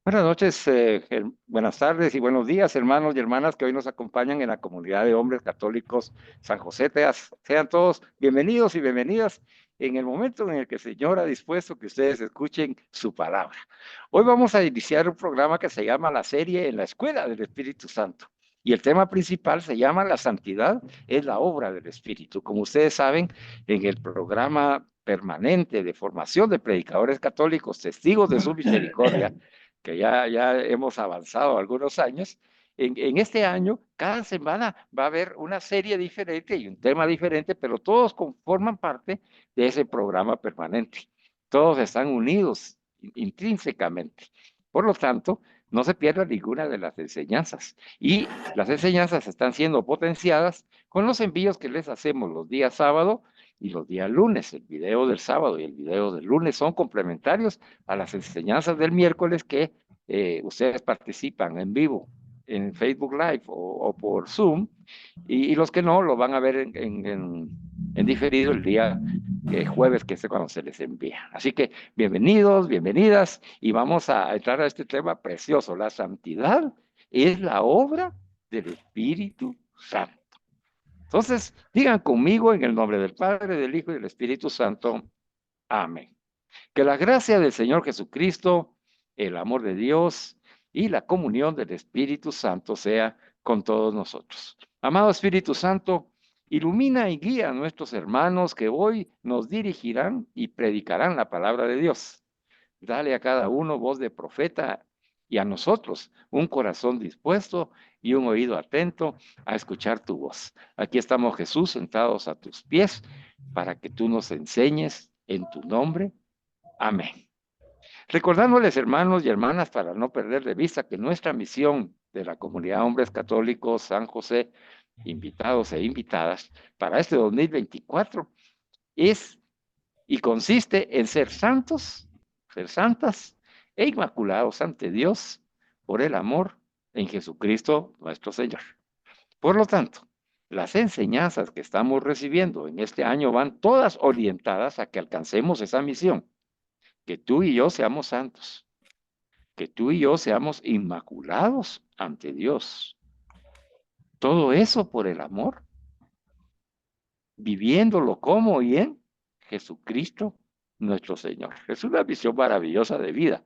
Buenas noches, buenas tardes y buenos días, hermanos y hermanas que hoy nos acompañan en la comunidad de hombres católicos San José Teas. Sean todos bienvenidos y bienvenidas en el momento en el que el Señor ha dispuesto que ustedes escuchen su palabra. Hoy vamos a iniciar un programa que se llama La Serie en la Escuela del Espíritu Santo. Y el tema principal se llama La santidad es la obra del Espíritu. Como ustedes saben, en el programa permanente de formación de predicadores católicos, testigos de su misericordia, que ya hemos avanzado algunos años, en este año, cada semana va a haber una serie diferente y un tema diferente, pero todos forman parte de ese programa permanente. Todos están unidos intrínsecamente. Por lo tanto, no se pierda ninguna de las enseñanzas. Y las enseñanzas están siendo potenciadas con los envíos que les hacemos los días sábado y los días lunes. El video del sábado y el video del lunes son complementarios a las enseñanzas del miércoles que ustedes participan en vivo en Facebook Live o por Zoom, y los que no lo van a ver en diferido el día jueves, que es cuando se les envía. Así que bienvenidos, bienvenidas, y vamos a entrar a este tema precioso. La santidad es la obra del Espíritu Santo. Entonces, digan conmigo en el nombre del Padre, del Hijo y del Espíritu Santo. Amén. Que la gracia del Señor Jesucristo, el amor de Dios y la comunión del Espíritu Santo sea con todos nosotros. Amado Espíritu Santo, ilumina y guía a nuestros hermanos que hoy nos dirigirán y predicarán la palabra de Dios. Dale a cada uno voz de profeta y a nosotros un corazón dispuesto y un oído atento a escuchar tu voz. Aquí estamos, Jesús, sentados a tus pies para que tú nos enseñes en tu nombre. Amén. Recordándoles, hermanos y hermanas, para no perder de vista que nuestra misión de la comunidad Hombres Católicos San José, invitados e invitadas, para este 2024 es y consiste en ser santos, ser santas e inmaculados ante Dios por el amor en Jesucristo nuestro Señor. Por lo tanto, las enseñanzas que estamos recibiendo en este año van todas orientadas a que alcancemos esa misión, que tú y yo seamos santos, que tú y yo seamos inmaculados ante Dios. Todo eso por el amor, viviéndolo como y en Jesucristo nuestro Señor. Es una visión maravillosa de vida.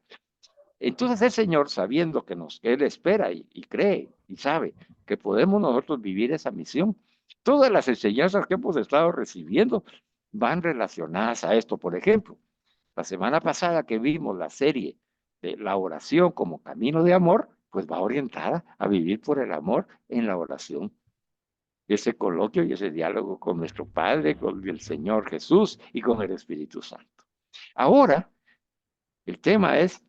Entonces el Señor, sabiendo que Él espera y cree y sabe que podemos nosotros vivir esa misión, todas las enseñanzas que hemos estado recibiendo van relacionadas a esto. Por ejemplo, la semana pasada que vimos la serie de la oración como camino de amor, pues va orientada a vivir por el amor en la oración. Ese coloquio y ese diálogo con nuestro Padre, con el Señor Jesús y con el Espíritu Santo. Ahora, el tema es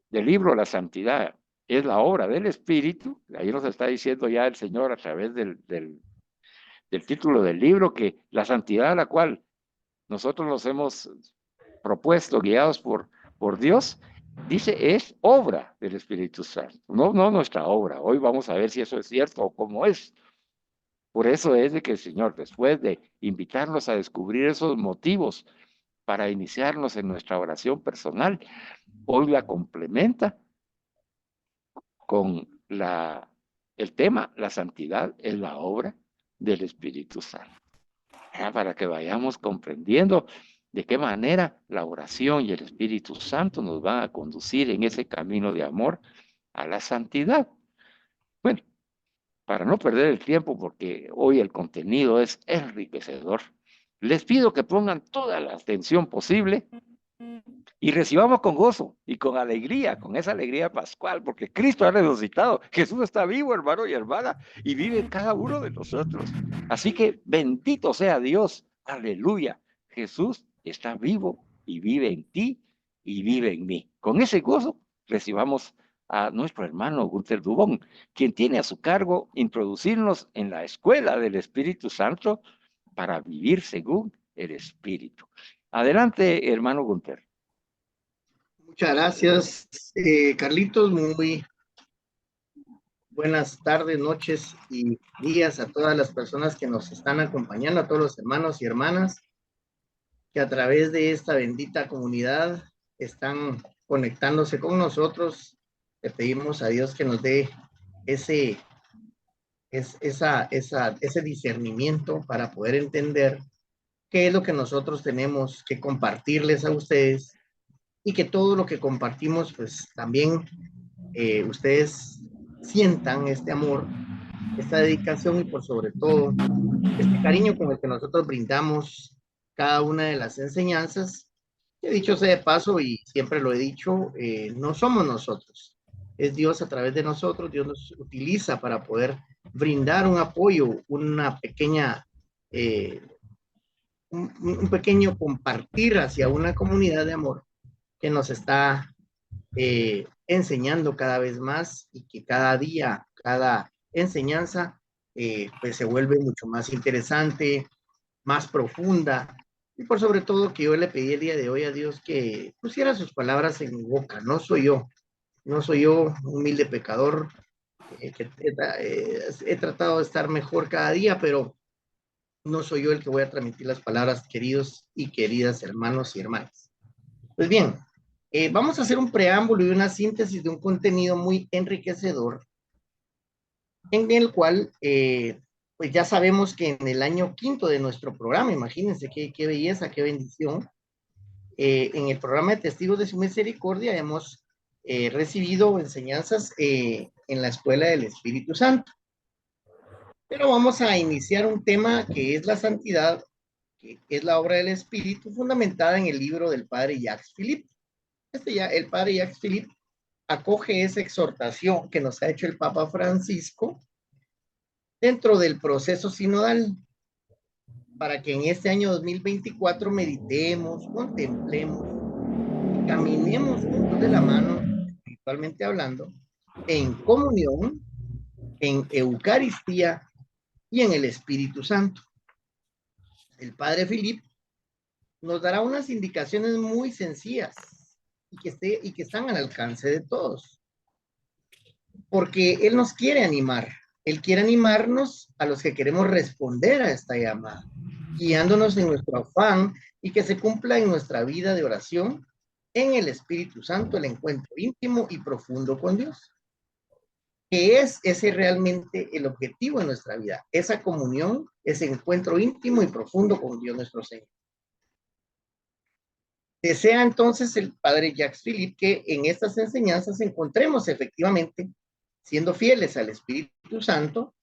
del libro La Santidad. Es la obra del Espíritu. Ahí nos está diciendo ya el Señor a través del título del libro que la santidad a la cual nosotros nos hemos propuesto, guiados por Dios, dice, es obra del Espíritu Santo, no nuestra obra. Hoy vamos a ver si eso es cierto o cómo es. Por eso es de que el Señor, después de invitarnos a descubrir esos motivos para iniciarnos en nuestra oración personal, hoy la complementa con el tema, la santidad es la obra del Espíritu Santo. Para que vayamos comprendiendo de qué manera la oración y el Espíritu Santo nos van a conducir en ese camino de amor a la santidad. Bueno, para no perder el tiempo, porque hoy el contenido es enriquecedor, les pido que pongan toda la atención posible y recibamos con gozo y con alegría, con esa alegría pascual, porque Cristo ha resucitado. Jesús está vivo, hermano y hermana, y vive en cada uno de nosotros. Así que bendito sea Dios. Aleluya. Jesús está vivo y vive en ti y vive en mí. Con ese gozo recibamos a nuestro hermano Gunther Dubón, quien tiene a su cargo introducirnos en la escuela del Espíritu Santo para vivir según el Espíritu. Adelante, hermano Gunther. Muchas gracias, Carlitos. Muy buenas tardes, noches y días a todas las personas que nos están acompañando, a todos los hermanos y hermanas que a través de esta bendita comunidad están conectándose con nosotros. Le pedimos a Dios que nos dé ese, ese discernimiento para poder entender qué es lo que nosotros tenemos que compartirles a ustedes y que todo lo que compartimos, pues también ustedes sientan este amor, esta dedicación y por sobre todo este cariño con el que nosotros brindamos cada una de las enseñanzas. He dicho sea de paso y siempre lo he dicho, no somos nosotros, es Dios a través de nosotros. Dios nos utiliza para poder brindar un apoyo, una pequeña, eh, un pequeño compartir hacia una comunidad de amor que nos está enseñando cada vez más y que cada día, cada enseñanza, pues se vuelve mucho más interesante, más profunda. Y por sobre todo que yo le pedí el día de hoy a Dios que pusiera sus palabras en mi boca. No soy yo un humilde pecador, que he tratado de estar mejor cada día, pero no soy yo el que voy a transmitir las palabras, queridos y queridas hermanos y hermanas. Pues bien, vamos a hacer un preámbulo y una síntesis de un contenido muy enriquecedor, en el cual, pues ya sabemos que en el año quinto de nuestro programa, imagínense qué belleza, qué bendición, en el programa de Testigos de su Misericordia hemos recibido enseñanzas en la Escuela del Espíritu Santo. Pero vamos a iniciar un tema que es la santidad, que es la obra del Espíritu, fundamentada en el libro del Padre Jacques Philippe. El Padre Jacques Philippe acoge esa exhortación que nos ha hecho el Papa Francisco dentro del proceso sinodal, para que en este año 2024 meditemos, contemplemos y caminemos juntos de la mano, espiritualmente hablando, en comunión, en Eucaristía y en el Espíritu Santo. El Padre Philippe nos dará unas indicaciones muy sencillas y que están al alcance de todos, porque Él nos quiere animar. Él quiere animarnos a los que queremos responder a esta llamada, guiándonos en nuestro afán y que se cumpla en nuestra vida de oración en el Espíritu Santo el encuentro íntimo y profundo con Dios, que es ese realmente el objetivo de nuestra vida, esa comunión, ese encuentro íntimo y profundo con Dios nuestro Señor. Desea entonces el Padre Jacques Philippe que en estas enseñanzas encontremos efectivamente, siendo fieles al Espíritu Santo,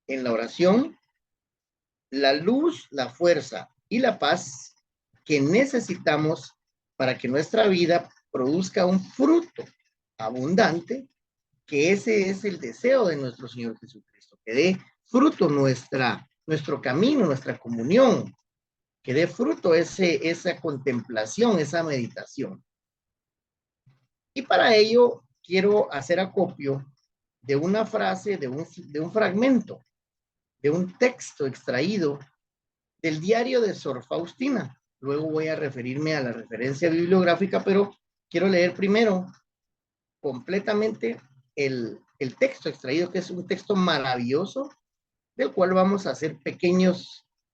en la oración, la luz, la fuerza y la paz que necesitamos para que nuestra vida produzca un fruto abundante, que ese es el deseo de nuestro Señor Jesucristo, que dé fruto nuestro camino, nuestra comunión, que dé fruto esa contemplación, esa meditación. Y para ello quiero hacer acopio de una frase, de un fragmento, de un texto extraído del diario de Sor Faustina. Luego voy a referirme a la referencia bibliográfica, pero quiero leer primero completamente el texto extraído, que es un texto maravilloso, del cual vamos a hacer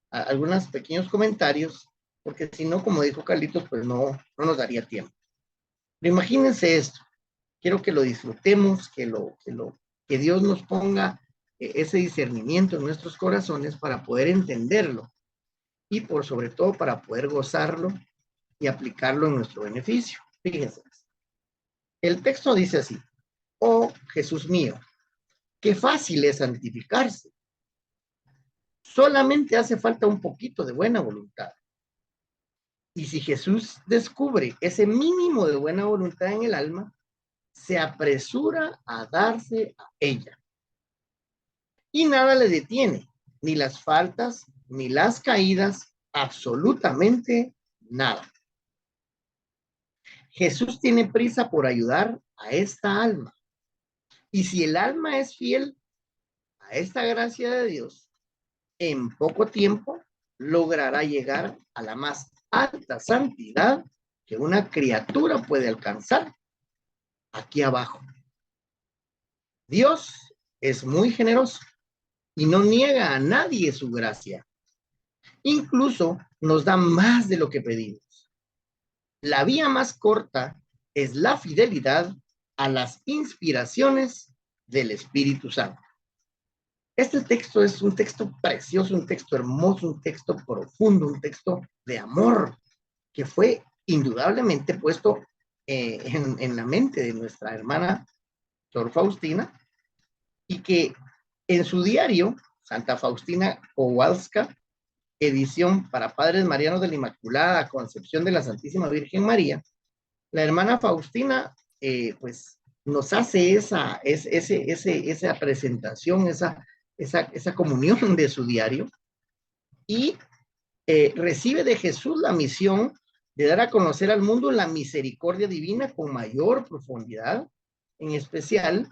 algunos pequeños comentarios, porque si no, como dijo Carlitos, pues no nos daría tiempo. Pero imagínense esto, quiero que lo disfrutemos, que Dios nos ponga ese discernimiento en nuestros corazones para poder entenderlo y por sobre todo para poder gozarlo y aplicarlo en nuestro beneficio. Fíjense, el texto dice así: oh Jesús mío, qué fácil es santificarse. Solamente hace falta un poquito de buena voluntad. Y si Jesús descubre ese mínimo de buena voluntad en el alma, se apresura a darse a ella. Y nada le detiene, ni las faltas, ni las caídas, absolutamente nada. Jesús tiene prisa por ayudar a esta alma. Y si el alma es fiel a esta gracia de Dios, en poco tiempo logrará llegar a la más alta santidad que una criatura puede alcanzar aquí abajo. Dios es muy generoso y no niega a nadie su gracia. Incluso nos da más de lo que pedimos. La vía más corta es la fidelidad a las inspiraciones del Espíritu Santo. Este texto es un texto precioso, un texto hermoso, un texto profundo, un texto de amor que fue indudablemente puesto en la mente de nuestra hermana Sor Faustina y que en su diario, Santa Faustina Kowalska, edición para Padres Marianos de la Inmaculada Concepción de la Santísima Virgen María, la hermana Faustina pues nos hace esa presentación, esa comunión de su diario y recibe de Jesús la misión de dar a conocer al mundo la misericordia divina con mayor profundidad. En especial,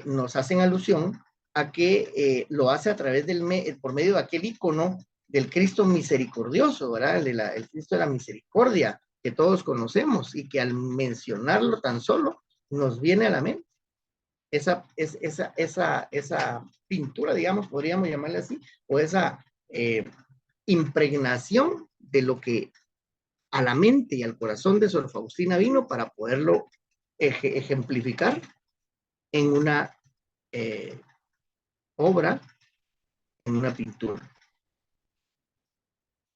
nos hacen alusión a que lo hace a través por medio de aquel icono del Cristo misericordioso, ¿verdad? El Cristo de la misericordia que todos conocemos y que al mencionarlo tan solo nos viene a la mente. Esa pintura, digamos, podríamos llamarle así, o esa impregnación de lo que a la mente y al corazón de Sor Faustina vino para poderlo ejemplificar en una obra, en una pintura.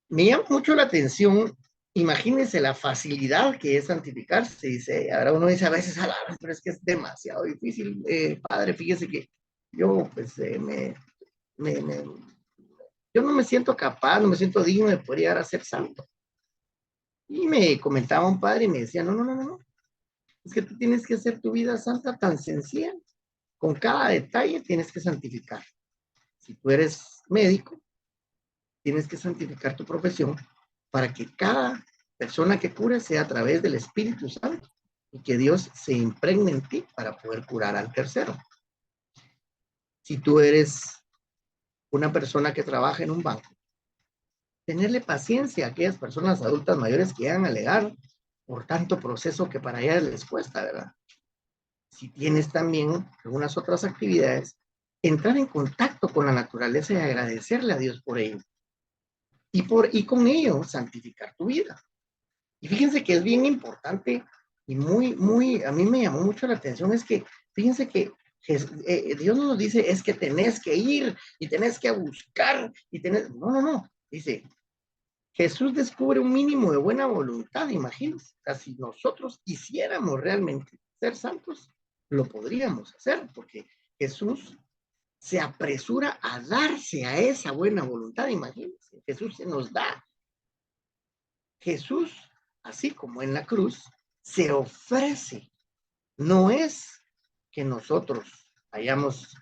Me llama mucho la atención, imagínense la facilidad que es santificarse. Dice, ahora uno dice a veces, pero es que es demasiado difícil, padre, fíjese que yo pues yo no me siento capaz, no me siento digno de poder llegar a ser santo. Y me comentaba un padre y me decía, no, es que tú tienes que hacer tu vida santa tan sencilla, con cada detalle tienes que santificar. Si tú eres médico, tienes que santificar tu profesión para que cada persona que cure sea a través del Espíritu Santo y que Dios se impregne en ti para poder curar al tercero. Si tú eres una persona que trabaja en un banco, tenerle paciencia a aquellas personas adultas mayores que llegan a alegar por tanto proceso que para ellas les cuesta, ¿verdad? Si tienes también algunas otras actividades, entrar en contacto con la naturaleza y agradecerle a Dios por ello. Y con ello santificar tu vida. Y fíjense que es bien importante y a mí me llamó mucho la atención, es que fíjense que Dios no nos dice es que tenés que ir y tenés que buscar y tenés, no, dice, Jesús descubre un mínimo de buena voluntad, imagínense, o sea, si nosotros quisiéramos realmente ser santos, lo podríamos hacer, porque Jesús se apresura a darse a esa buena voluntad, imagínense, Jesús se nos da. Jesús, así como en la cruz, se ofrece. No es que nosotros hayamos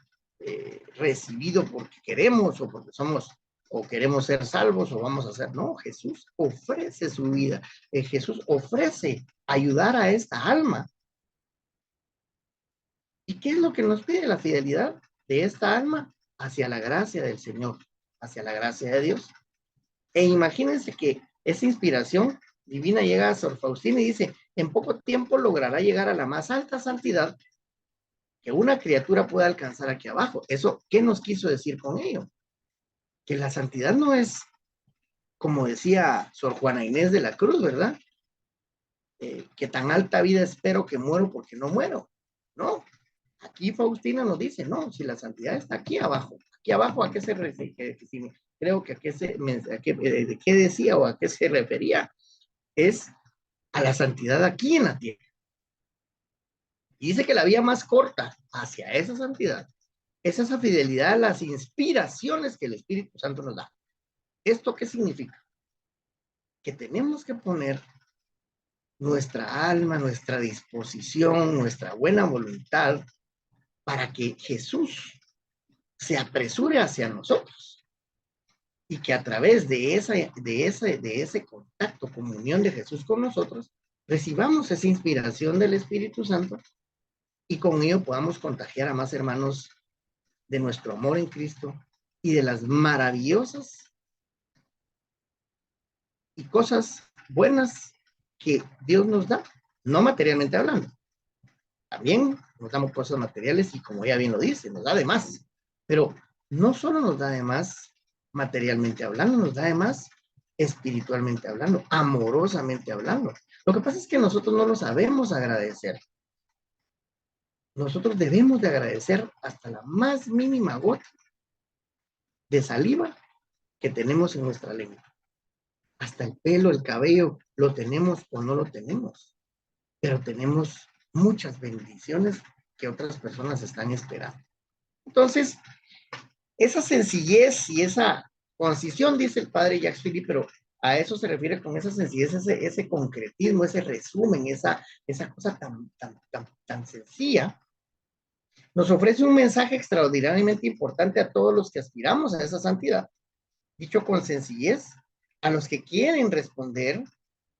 recibido porque queremos o porque somos o queremos ser salvos o vamos a ser. No, Jesús ofrece su vida. Jesús ofrece ayudar a esta alma. ¿Y qué es lo que nos pide? La fidelidad de esta alma hacia la gracia del Señor, hacia la gracia de Dios. E imagínense que esa inspiración divina llega a Sor Faustina y dice, en poco tiempo logrará llegar a la más alta santidad que una criatura pueda alcanzar aquí abajo. Eso, ¿qué nos quiso decir con ello? Que la santidad no es, como decía Sor Juana Inés de la Cruz, ¿verdad? Que tan alta vida espero que muero porque no muero. No, aquí Faustina nos dice, no, si la santidad está aquí abajo, ¿a qué se refiere? Creo que de qué decía o a qué se refería, es a la santidad aquí en la tierra. Y dice que la vía más corta hacia esa santidad es esa fidelidad a las inspiraciones que el Espíritu Santo nos da. ¿Esto qué significa? Que tenemos que poner nuestra alma, nuestra disposición, nuestra buena voluntad para que Jesús se apresure hacia nosotros y que a través de ese contacto, comunión de Jesús con nosotros, recibamos esa inspiración del Espíritu Santo y con ello podamos contagiar a más hermanos de nuestro amor en Cristo y de las maravillosas y cosas buenas que Dios nos da, no materialmente hablando. También nos damos cosas materiales y como ya bien lo dice, nos da de más. Pero no solo nos da de más materialmente hablando, nos da de más espiritualmente hablando, amorosamente hablando. Lo que pasa es que nosotros no lo sabemos agradecer. Nosotros debemos de agradecer hasta la más mínima gota de saliva que tenemos en nuestra lengua. Hasta el pelo, el cabello, lo tenemos o no lo tenemos. Pero tenemos muchas bendiciones que otras personas están esperando. Entonces, esa sencillez y esa concisión, dice el padre Jacques Philippe, pero a eso se refiere con esa sencillez, ese concretismo, ese resumen, esa cosa tan sencilla, nos ofrece un mensaje extraordinariamente importante a todos los que aspiramos a esa santidad, dicho con sencillez, a los que quieren responder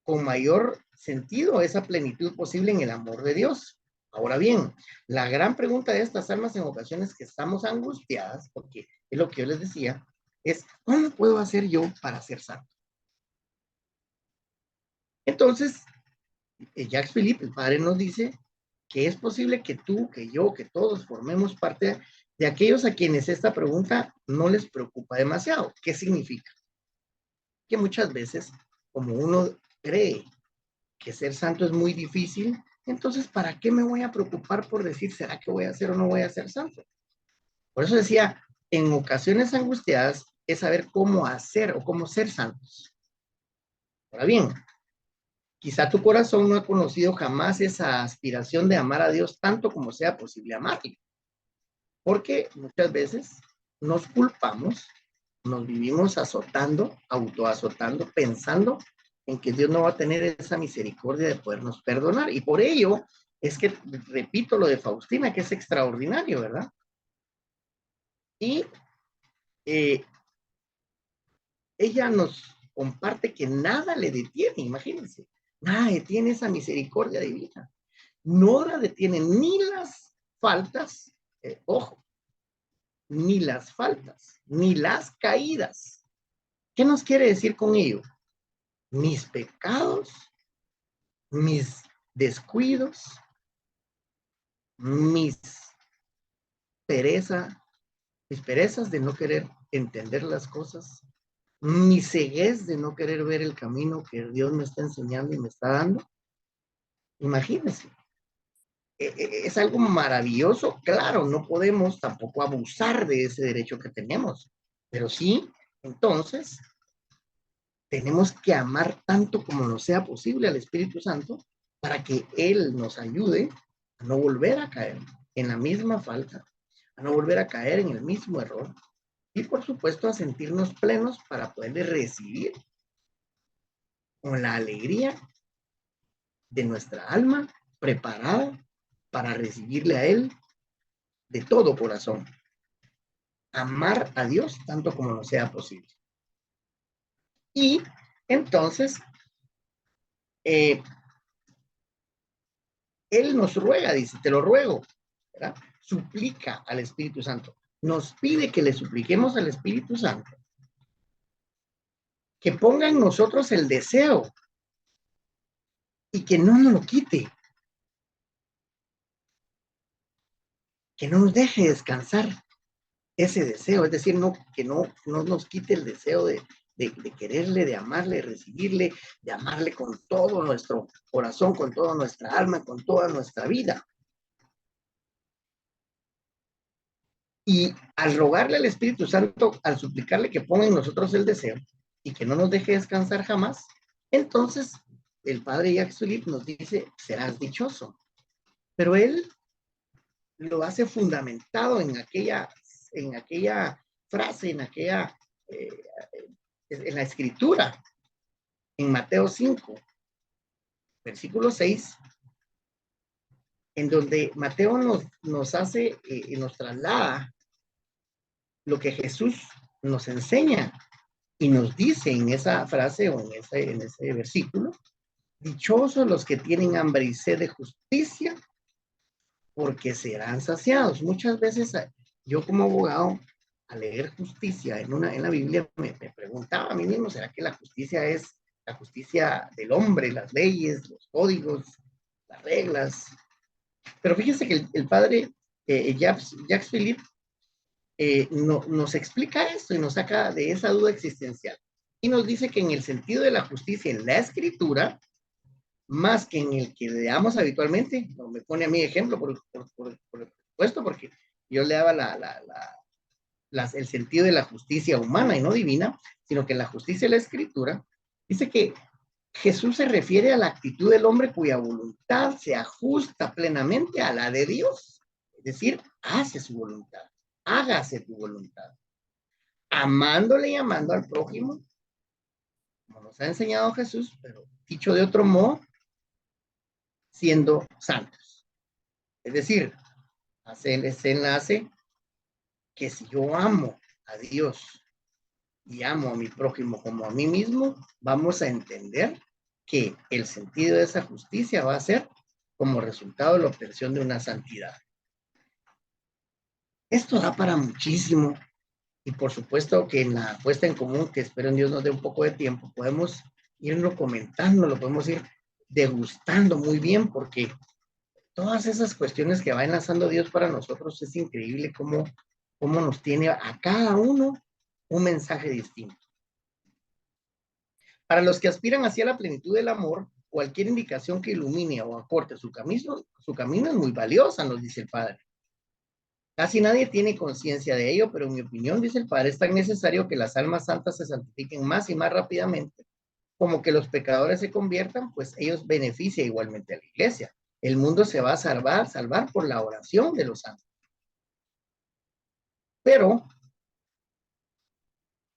con mayor sentido esa plenitud posible en el amor de Dios. Ahora bien, la gran pregunta de estas almas en ocasiones que estamos angustiadas, porque es lo que yo les decía, es ¿cómo puedo hacer yo para ser santo? Entonces, Jacques Philippe, el padre, nos dice que es posible que tú, que yo, que todos formemos parte de aquellos a quienes esta pregunta no les preocupa demasiado. ¿Qué significa? Que muchas veces, como uno cree que ser santo es muy difícil, entonces, ¿para qué me voy a preocupar por decir, ¿será que voy a ser o no voy a ser santo? Por eso decía, en ocasiones angustiadas es saber cómo hacer o cómo ser santos. Ahora bien, quizá tu corazón no ha conocido jamás esa aspiración de amar a Dios tanto como sea posible amarle, porque muchas veces nos culpamos, nos vivimos azotando, autoazotando, pensando en que Dios no va a tener esa misericordia de podernos perdonar. Y por ello es que, repito lo de Faustina, que es extraordinario, ¿verdad? Y eh, ella nos comparte que nada le detiene, imagínense, nada detiene esa misericordia divina. No la detiene ni las faltas, ojo, ni las faltas, ni las caídas. ¿Qué nos quiere decir con ello? Mis pecados, mis descuidos, mis pereza, mis perezas de no querer entender las cosas, mi ceguez de no querer ver el camino que Dios me está enseñando y me está dando. Imagínense, es algo maravilloso. Claro, no podemos tampoco abusar de ese derecho que tenemos, pero sí, entonces, tenemos que amar tanto como nos sea posible al Espíritu Santo para que Él nos ayude a no volver a caer en la misma falta, a no volver a caer en el mismo error y por supuesto a sentirnos plenos para poder recibir con la alegría de nuestra alma preparada para recibirle a Él de todo corazón. Amar a Dios tanto como nos sea posible. Y entonces, Él nos ruega, dice, te lo ruego, ¿verdad? Suplica al Espíritu Santo. Nos pide que le supliquemos al Espíritu Santo que ponga en nosotros el deseo y que no nos lo quite, que no nos deje descansar ese deseo, es decir, que no nos quite el deseo de quererle, de amarle, de recibirle, de amarle con todo nuestro corazón, con toda nuestra alma, con toda nuestra vida. Y al rogarle al Espíritu Santo, al suplicarle que ponga en nosotros el deseo y que no nos deje descansar jamás, entonces el padre Jacques Philippe nos dice, serás dichoso. Pero él lo hace fundamentado en aquella frase, eh, en la escritura, en Mateo 5, versículo 6, en donde Mateo nos hace y nos traslada lo que Jesús nos enseña y nos dice en esa frase o en ese versículo, dichosos los que tienen hambre y sed de justicia, porque serán saciados. Muchas veces yo como abogado, al leer justicia en la Biblia, me preguntaba a mí mismo, ¿será que la justicia es la justicia del hombre, las leyes, los códigos, las reglas? Pero fíjense que el padre Jacques Philippe nos explica esto y nos saca de esa duda existencial. y nos dice que en el sentido de la justicia en la escritura, más que en el que leamos habitualmente, no me pone a mí ejemplo por supuesto, porque yo le daba el sentido de la justicia humana y no divina, sino que la justicia de la escritura dice que Jesús se refiere a la actitud del hombre cuya voluntad se ajusta plenamente a la de Dios. Es decir, hace su voluntad, hágase tu voluntad, amándole y amando al prójimo, como nos ha enseñado Jesús, pero dicho de otro modo, siendo santos. Es decir, hace ese enlace que si yo amo a Dios y amo a mi prójimo como a mí mismo, vamos a entender que el sentido de esa justicia va a ser como resultado de la obtención de una santidad. Esto da para muchísimo y por supuesto que en la puesta en común, que espero en Dios nos dé un poco de tiempo, podemos irlo comentando, lo podemos ir degustando muy bien porque todas esas cuestiones que va enlazando Dios para nosotros es increíble cómo nos tiene a cada uno un mensaje distinto. Para los que aspiran hacia la plenitud del amor, cualquier indicación que ilumine o acorte su camino es muy valiosa, nos dice el Padre. Casi nadie tiene conciencia de ello, pero en mi opinión, dice el Padre, es tan necesario que las almas santas se santifiquen más y más rápidamente, como que los pecadores se conviertan, pues ellos benefician igualmente a la iglesia. El mundo se va a salvar por la oración de los santos. Pero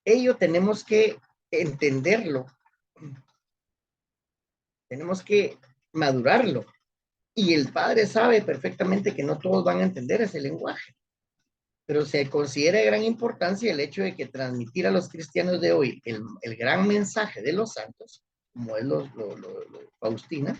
ello tenemos que entenderlo, tenemos que madurarlo. Y el Padre sabe perfectamente que no todos van a entender ese lenguaje, pero se considera de gran importancia el hecho de que transmitir a los cristianos de hoy el gran mensaje de los santos, como es lo Faustina,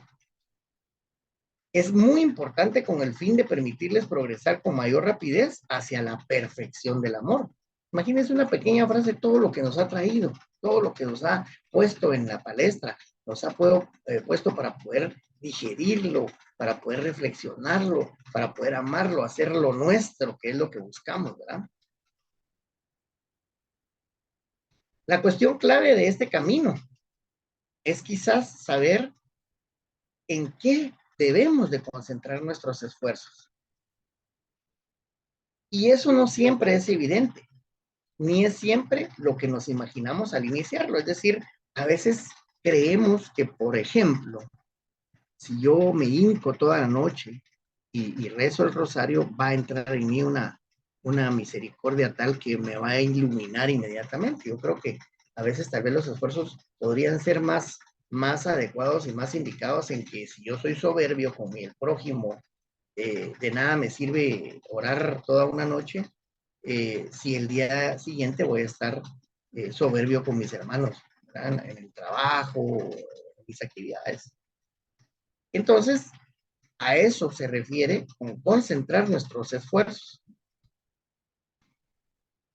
es muy importante con el fin de permitirles progresar con mayor rapidez hacia la perfección del amor. Imagínense una pequeña frase, todo lo que nos ha traído, todo lo que nos ha puesto en la palestra, nos ha puesto para poder digerirlo, para poder reflexionarlo, para poder amarlo, hacerlo nuestro, que es lo que buscamos, ¿verdad? La cuestión clave de este camino es quizás saber en qué debemos de concentrar nuestros esfuerzos. Y eso no siempre es evidente, ni es siempre lo que nos imaginamos al iniciarlo. Es decir, a veces creemos que, por ejemplo, si yo me hinco toda la noche y rezo el rosario, va a entrar en mí una misericordia tal que me va a iluminar inmediatamente. Yo creo que a veces tal vez los esfuerzos podrían ser más adecuados y más indicados en que si yo soy soberbio con el prójimo, de nada me sirve orar toda una noche si el día siguiente voy a estar soberbio con mis hermanos, ¿verdad? En el trabajo, en mis actividades. Entonces, a eso se refiere con concentrar nuestros esfuerzos.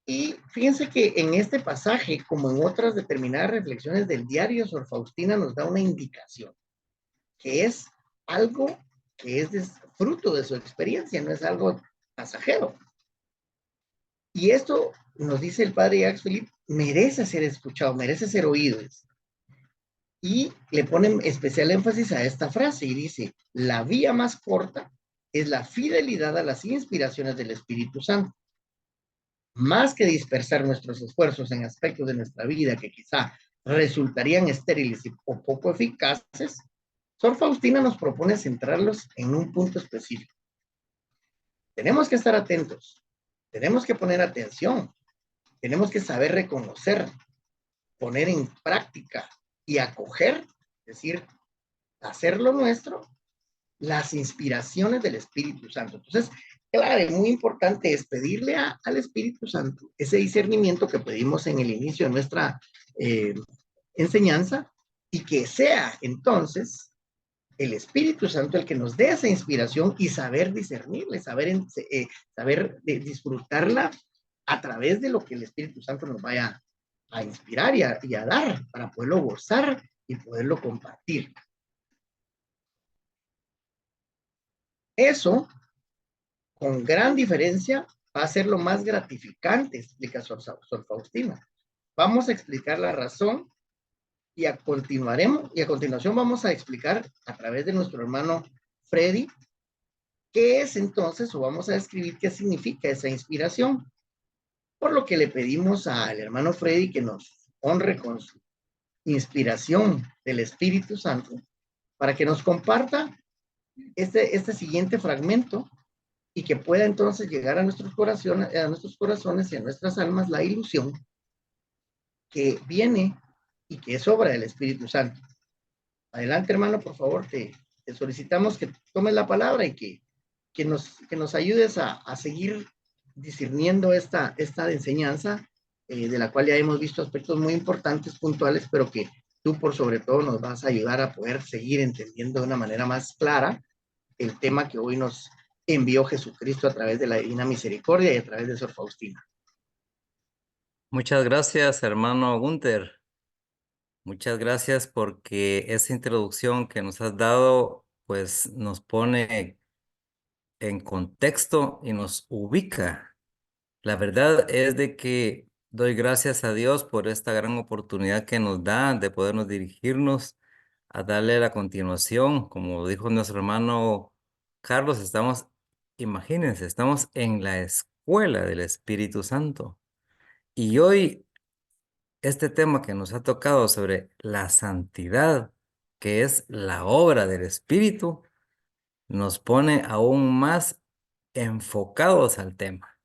Y fíjense que en este pasaje, como en otras determinadas reflexiones del diario, Sor Faustina nos da una indicación, que es algo que es fruto de su experiencia, no es algo pasajero. Y esto, nos dice el padre Jacques Philippe, merece ser escuchado, merece ser oído. Y le ponen especial énfasis a esta frase y dice, la vía más corta es la fidelidad a las inspiraciones del Espíritu Santo. Más que dispersar nuestros esfuerzos en aspectos de nuestra vida que quizá resultarían estériles o poco eficaces, Sor Faustina nos propone centrarlos en un punto específico. Tenemos que estar atentos, tenemos que poner atención, tenemos que saber reconocer, poner en práctica y acoger, es decir, hacerlo nuestro, las inspiraciones del Espíritu Santo. Entonces, claro, muy importante es pedirle al Espíritu Santo ese discernimiento que pedimos en el inicio de nuestra enseñanza y que sea entonces el Espíritu Santo el que nos dé esa inspiración y saber discernirle, saber disfrutarla a través de lo que el Espíritu Santo nos vaya a inspirar y a dar para poderlo gozar y poderlo compartir. Eso, con gran diferencia, va a ser lo más gratificante, explica Sor Faustina, Vamos a explicar la razón y a continuación vamos a explicar a través de nuestro hermano Freddy qué es entonces, o vamos a describir qué significa esa inspiración. Por lo que le pedimos al hermano Freddy que nos honre con su inspiración del Espíritu Santo para que nos comparta este siguiente fragmento y que pueda entonces llegar a nuestros corazones y a nuestras almas la ilusión que viene y que es obra del Espíritu Santo. Adelante, hermano, por favor, te solicitamos que tomes la palabra y que nos ayudes a seguir discerniendo esta enseñanza, de la cual ya hemos visto aspectos muy importantes, puntuales, pero que tú por sobre todo nos vas a ayudar a poder seguir entendiendo de una manera más clara el tema que hoy nos envió Jesucristo a través de la Divina Misericordia y a través de Sor Faustina. Muchas gracias, hermano Gunther. Muchas gracias porque esa introducción que nos has dado, pues nos pone en contexto y nos ubica. La verdad es de que doy gracias a Dios por esta gran oportunidad que nos da de podernos dirigirnos a darle la continuación. Como dijo nuestro hermano Carlos, imagínense, estamos en la escuela del Espíritu Santo. Y hoy este tema que nos ha tocado sobre la santidad, que es la obra del Espíritu, nos pone aún más enfocados al tema.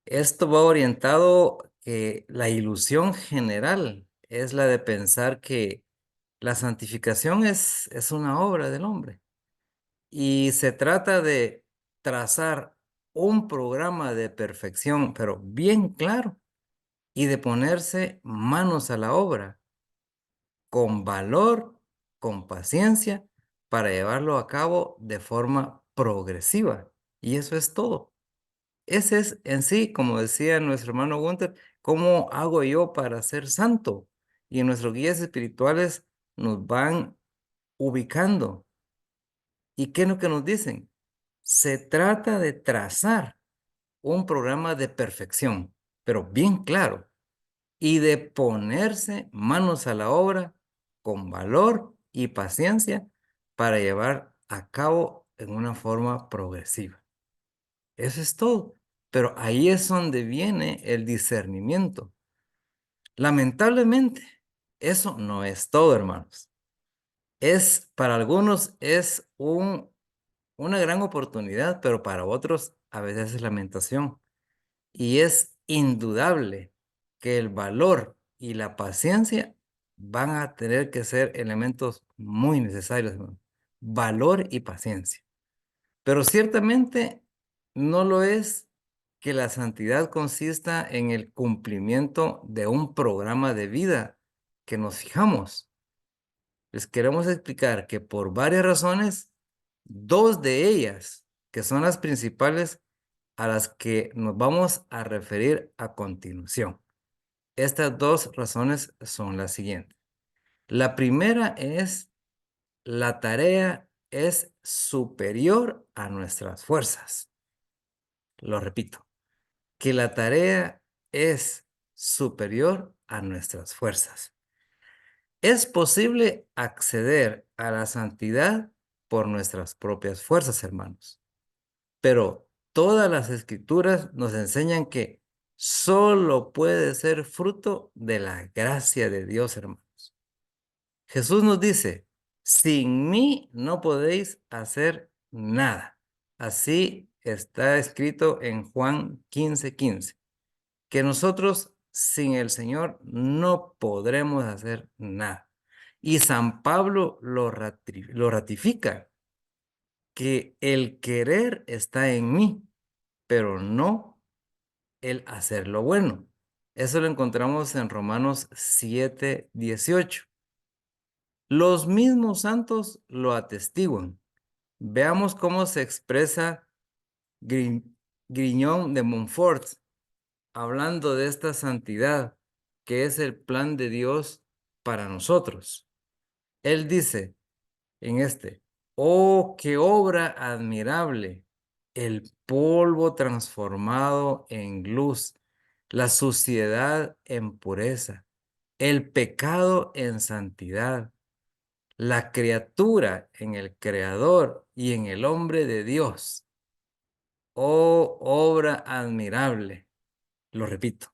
Esto va orientado que la ilusión general es la de pensar que la santificación es una obra del hombre y se trata de trazar un programa de perfección, pero bien claro, y de ponerse manos a la obra con valor, con paciencia, para llevarlo a cabo de forma progresiva. Y eso es todo. Ese es en sí, como decía nuestro hermano Gunther, ¿cómo hago yo para ser santo? Y nuestros guías espirituales nos van ubicando. ¿Y qué es lo que nos dicen? Se trata de trazar un programa de perfección, pero bien claro, y de ponerse manos a la obra con valor y paciencia para llevar a cabo en una forma progresiva. Eso es todo. Pero ahí es donde viene el discernimiento. Lamentablemente, eso no es todo, hermanos. Para algunos es una gran oportunidad, pero para otros a veces es lamentación. Y es indudable que el valor y la paciencia van a tener que ser elementos muy necesarios, hermano. Valor y paciencia. Pero ciertamente no lo es que la santidad consista en el cumplimiento de un programa de vida que nos fijamos. Les queremos explicar que por varias razones, dos de ellas, que son las principales a las que nos vamos a referir a continuación. Estas dos razones son las siguientes. La primera es: la tarea es superior a nuestras fuerzas. Lo repito, que la tarea es superior a nuestras fuerzas. Es posible acceder a la santidad por nuestras propias fuerzas, hermanos, pero todas las escrituras nos enseñan que solo puede ser fruto de la gracia de Dios, hermanos. Jesús nos dice: sin mí no podéis hacer nada. Así está escrito en Juan 15:15, que nosotros sin el Señor no podremos hacer nada. Y San Pablo lo ratifica, que el querer está en mí, pero no el hacer lo bueno. Eso lo encontramos en Romanos 7:18. Los mismos santos lo atestiguan. Veamos cómo se expresa Grignon de Montfort, hablando de esta santidad, que es el plan de Dios para nosotros. Él dice en oh, qué obra admirable, el polvo transformado en luz, la suciedad en pureza, el pecado en santidad, la criatura en el Creador y en el hombre de Dios. Oh, obra admirable, lo repito,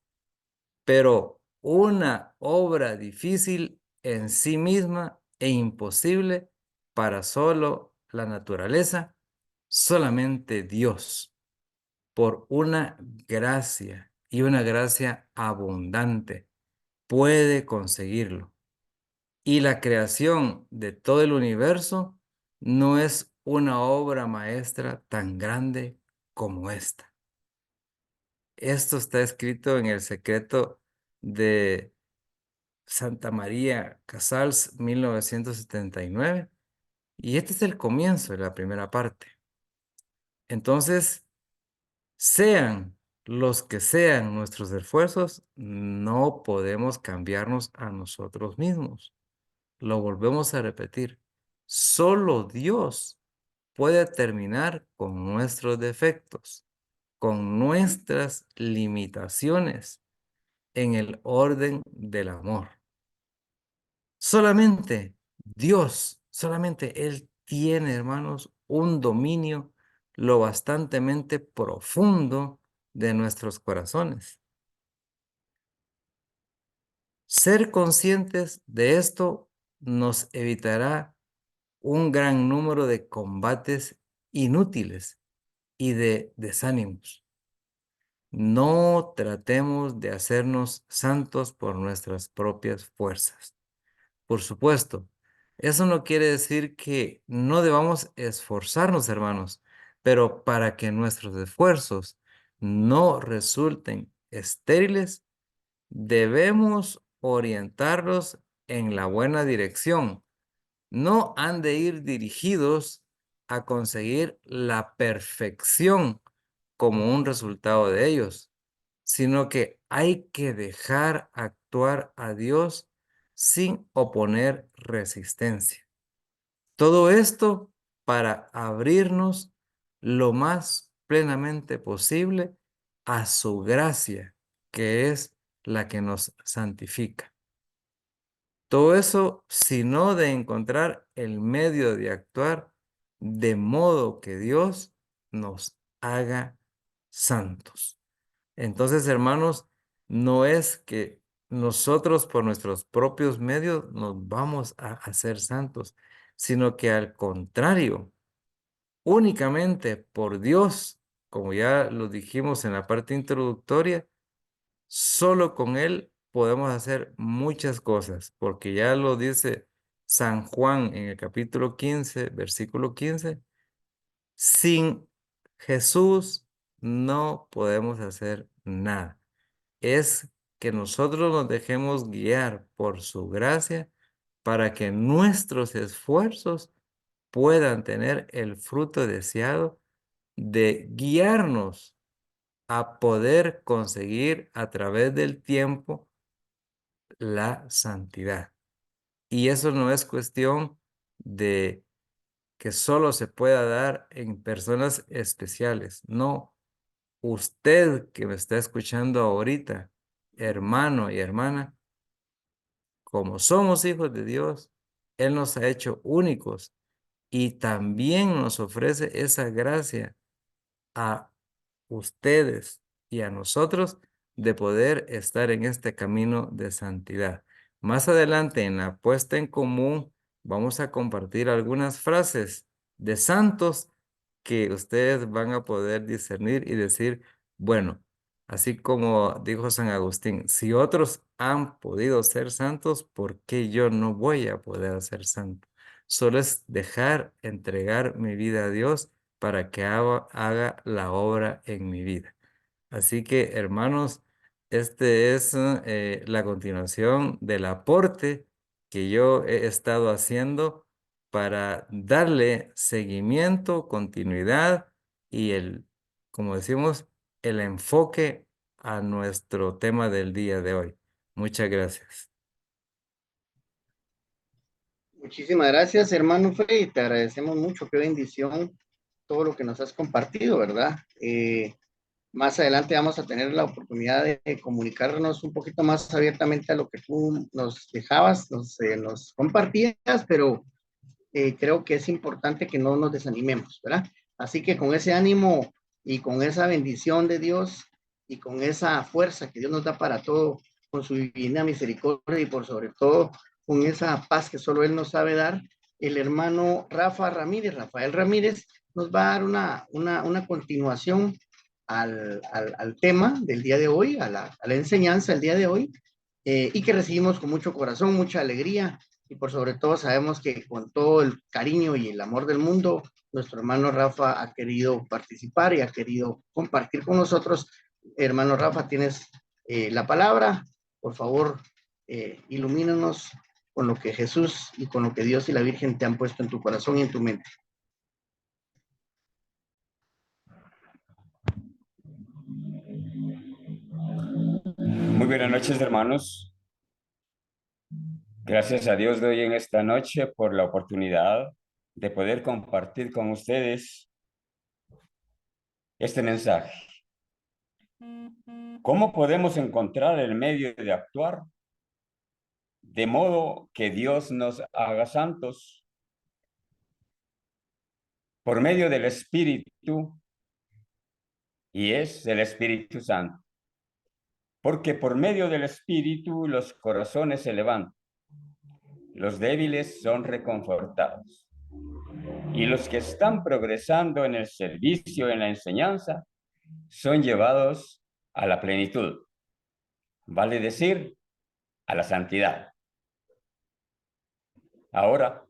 pero una obra difícil en sí misma e imposible para solo la naturaleza, solamente Dios, por una gracia y una gracia abundante, puede conseguirlo. Y la creación de todo el universo no es una obra maestra tan grande como esta. Esto está escrito en El secreto de Santa María Casals, 1979, y este es el comienzo de la primera parte. Entonces, sean los que sean nuestros esfuerzos, no podemos cambiarnos a nosotros mismos. Lo volvemos a repetir. Solo Dios puede terminar con nuestros defectos, con nuestras limitaciones en el orden del amor. Solamente Dios, solamente Él tiene, hermanos, un dominio lo bastantemente profundo de nuestros corazones. Ser conscientes de esto nos evitará un gran número de combates inútiles y de desánimos. No tratemos de hacernos santos por nuestras propias fuerzas. Por supuesto, eso no quiere decir que no debamos esforzarnos, hermanos, pero para que nuestros esfuerzos no resulten estériles, debemos orientarlos en la buena dirección. No han de ir dirigidos a conseguir la perfección como un resultado de ellos, sino que hay que dejar actuar a Dios sin oponer resistencia. Todo esto para abrirnos lo más plenamente posible a su gracia, que es la que nos santifica. Todo eso, sino de encontrar el medio de actuar de modo que Dios nos haga santos. Entonces, hermanos, no es que nosotros por nuestros propios medios nos vamos a hacer santos, sino que al contrario, únicamente por Dios, como ya lo dijimos en la parte introductoria, solo con Él podemos hacer muchas cosas, porque ya lo dice San Juan en el capítulo 15, versículo 15. Sin Jesús no podemos hacer nada. Es que nosotros nos dejemos guiar por su gracia para que nuestros esfuerzos puedan tener el fruto deseado de guiarnos a poder conseguir a través del tiempo la santidad. Y eso no es cuestión de que solo se pueda dar en personas especiales. No, usted que me está escuchando ahorita, hermano y hermana, como somos hijos de Dios, Él nos ha hecho únicos y también nos ofrece esa gracia a ustedes y a nosotros de poder estar en este camino de santidad. Más adelante en la puesta en común vamos a compartir algunas frases de santos que ustedes van a poder discernir y decir, bueno, así como dijo San Agustín, si otros han podido ser santos, ¿por qué yo no voy a poder ser santo? Solo es dejar entregar mi vida a Dios para que haga la obra en mi vida. Así que, hermanos, este es la continuación del aporte que yo he estado haciendo para darle seguimiento, continuidad y como decimos, el enfoque a nuestro tema del día de hoy. Muchas gracias. Muchísimas gracias, hermano Freddy. Te agradecemos mucho. Qué bendición todo lo que nos has compartido, ¿verdad? Más adelante vamos a tener la oportunidad de comunicarnos un poquito más abiertamente a lo que tú nos dejabas, nos compartías, pero creo que es importante que no nos desanimemos, ¿verdad? Así que con ese ánimo y con esa bendición de Dios y con esa fuerza que Dios nos da para todo, con su divina misericordia y por sobre todo con esa paz que solo Él nos sabe dar, el hermano Rafael Ramírez, nos va a dar una continuación al tema del día de hoy, a la enseñanza del día de hoy, y que recibimos con mucho corazón, mucha alegría, y por sobre todo sabemos que con todo el cariño y el amor del mundo, nuestro hermano Rafa ha querido participar y ha querido compartir con nosotros. Hermano Rafa, tienes la palabra. Por favor, ilumínanos con lo que Jesús y con lo que Dios y la Virgen te han puesto en tu corazón y en tu mente. Muy buenas noches, hermanos. Gracias a Dios doy en esta noche por la oportunidad de poder compartir con ustedes este mensaje. ¿Cómo podemos encontrar el medio de actuar de modo que Dios nos haga santos? Por medio del Espíritu, y es el Espíritu Santo. Porque por medio del Espíritu los corazones se levantan, los débiles son reconfortados. Y los que están progresando en el servicio, en la enseñanza, son llevados a la plenitud. Vale decir, a la santidad. Ahora,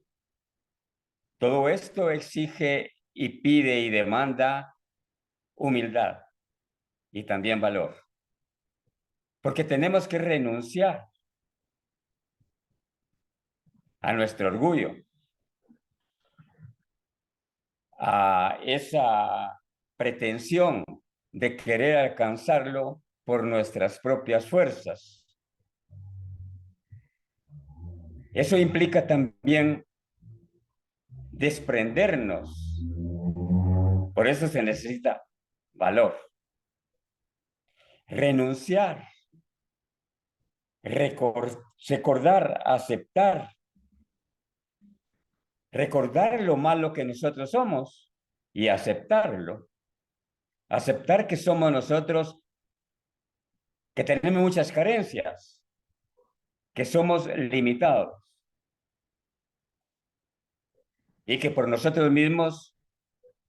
todo esto exige y pide y demanda humildad y también valor. Porque tenemos que renunciar a nuestro orgullo, a esa pretensión de querer alcanzarlo por nuestras propias fuerzas. Eso implica también desprendernos. Por eso se necesita valor. Renunciar, recordar, aceptar, recordar lo malo que nosotros somos y aceptarlo. Aceptar que somos nosotros, que tenemos muchas carencias, que somos limitados y que por nosotros mismos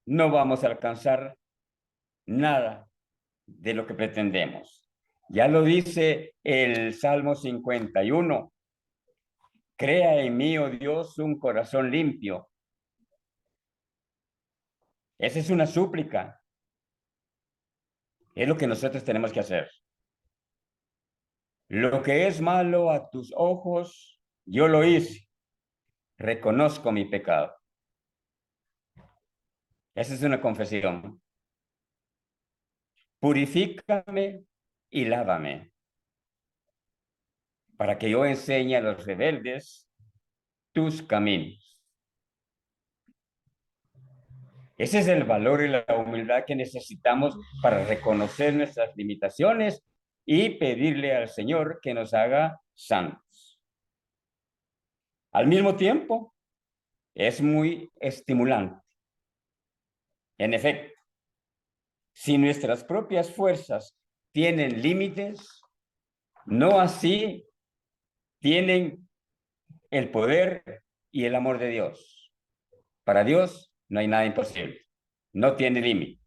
no vamos a alcanzar nada de lo que pretendemos. Ya lo dice el Salmo 51. Crea en mí, oh Dios, un corazón limpio. Esa es una súplica. Es lo que nosotros tenemos que hacer. Lo que es malo a tus ojos, yo lo hice. Reconozco mi pecado. Esa es una confesión. Purifícame y lávame, para que yo enseñe a los rebeldes tus caminos. Ese es el valor y la humildad que necesitamos para reconocer nuestras limitaciones y pedirle al Señor que nos haga santos. Al mismo tiempo, es muy estimulante. En efecto, si nuestras propias fuerzas tienen límites, no así tienen el poder y el amor de Dios. Para Dios no hay nada imposible, no tiene límite.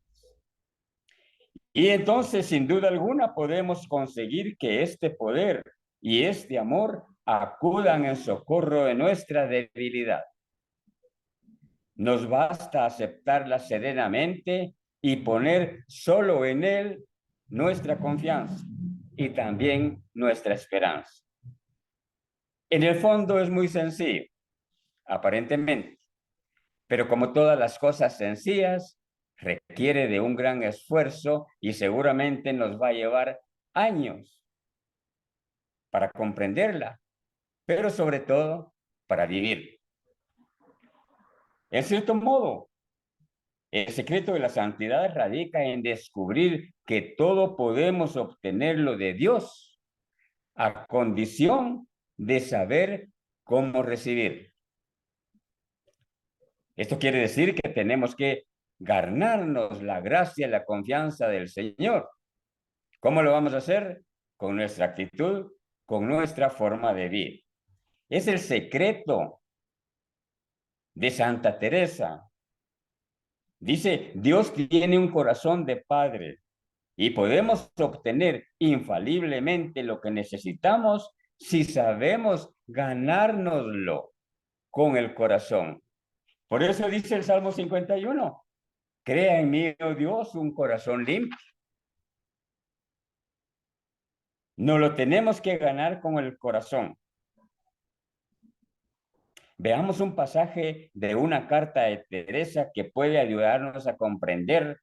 Y entonces, sin duda alguna, podemos conseguir que este poder y este amor acudan en socorro de nuestra debilidad. Nos basta aceptarla serenamente y poner solo en Él nuestra confianza y también nuestra esperanza. En el fondo es muy sencillo, aparentemente, pero como todas las cosas sencillas, requiere de un gran esfuerzo y seguramente nos va a llevar años para comprenderla, pero sobre todo para vivir. En cierto modo, El secreto de la santidad radica en descubrir que todo podemos obtenerlo de Dios a condición de saber cómo recibir. Esto quiere decir que tenemos que ganarnos la gracia y la confianza del Señor. ¿Cómo lo vamos a hacer? Con nuestra actitud, con nuestra forma de vivir. Es el secreto de Santa Teresa. Dice, Dios tiene un corazón de padre y podemos obtener infaliblemente lo que necesitamos si sabemos ganárnoslo con el corazón. Por eso dice el Salmo 51, crea en mí, oh Dios, un corazón limpio. No lo tenemos que ganar con el corazón. Veamos un pasaje de una carta de Teresa que puede ayudarnos a comprender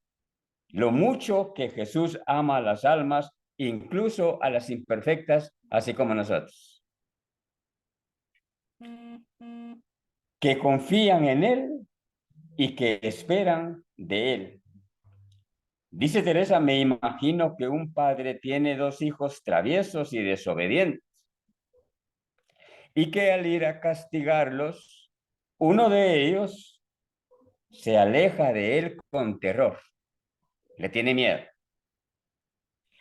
lo mucho que Jesús ama a las almas, incluso a las imperfectas, así como nosotros, que confían en Él y que esperan de Él. Dice Teresa, me imagino que un padre tiene dos hijos traviesos y desobedientes, y que al ir a castigarlos, uno de ellos se aleja de él con terror, le tiene miedo,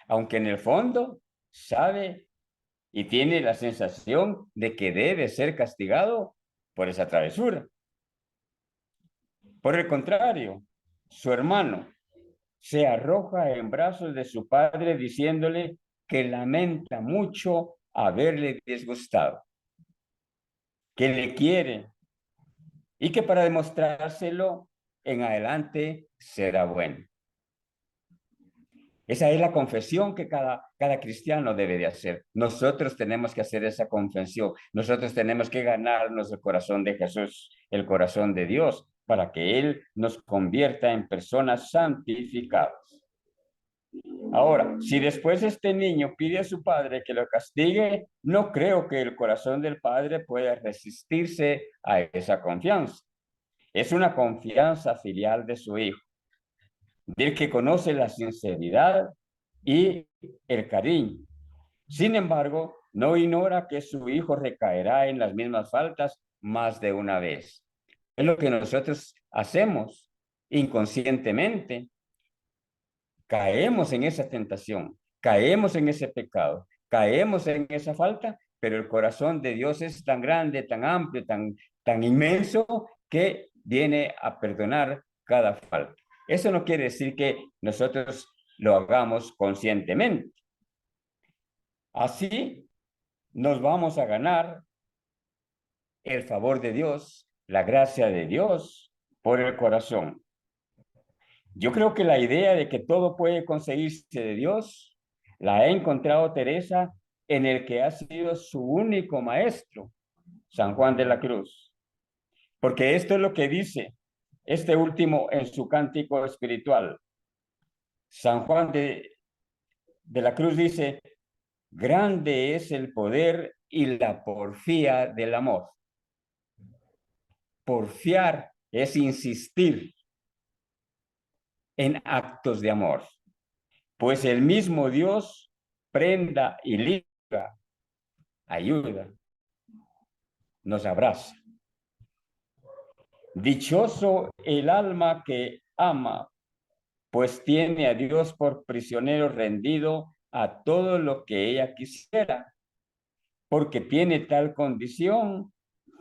aunque en el fondo sabe y tiene la sensación de que debe ser castigado por esa travesura. Por el contrario, su hermano se arroja en brazos de su padre diciéndole que lamenta mucho haberle disgustado, que le quiere y que para demostrárselo en adelante será bueno. Esa es la confesión que cada cristiano debe de hacer. Nosotros tenemos que hacer esa confesión. Nosotros tenemos que ganarnos el corazón de Jesús, el corazón de Dios, para que Él nos convierta en personas santificadas. Ahora, si después este niño pide a su padre que lo castigue, no creo que el corazón del padre pueda resistirse a esa confianza. Es una confianza filial de su hijo, del que conoce la sinceridad y el cariño. Sin embargo, no ignora que su hijo recaerá en las mismas faltas más de una vez. Es lo que nosotros hacemos inconscientemente. Caemos en esa tentación, caemos en ese pecado, caemos en esa falta, pero el corazón de Dios es tan grande, tan amplio, tan inmenso, que viene a perdonar cada falta. Eso no quiere decir que nosotros lo hagamos conscientemente. Así nos vamos a ganar el favor de Dios, la gracia de Dios por el corazón. Yo creo que la idea de que todo puede conseguirse de Dios la ha encontrado Teresa en el que ha sido su único maestro, San Juan de la Cruz. Porque esto es lo que dice este último en su cántico espiritual. San Juan de la Cruz dice, grande es el poder y la porfía del amor. Porfiar es insistir en actos de amor, pues el mismo Dios prenda y liga, ayuda, nos abraza. Dichoso el alma que ama, pues tiene a Dios por prisionero rendido a todo lo que ella quisiera, porque tiene tal condición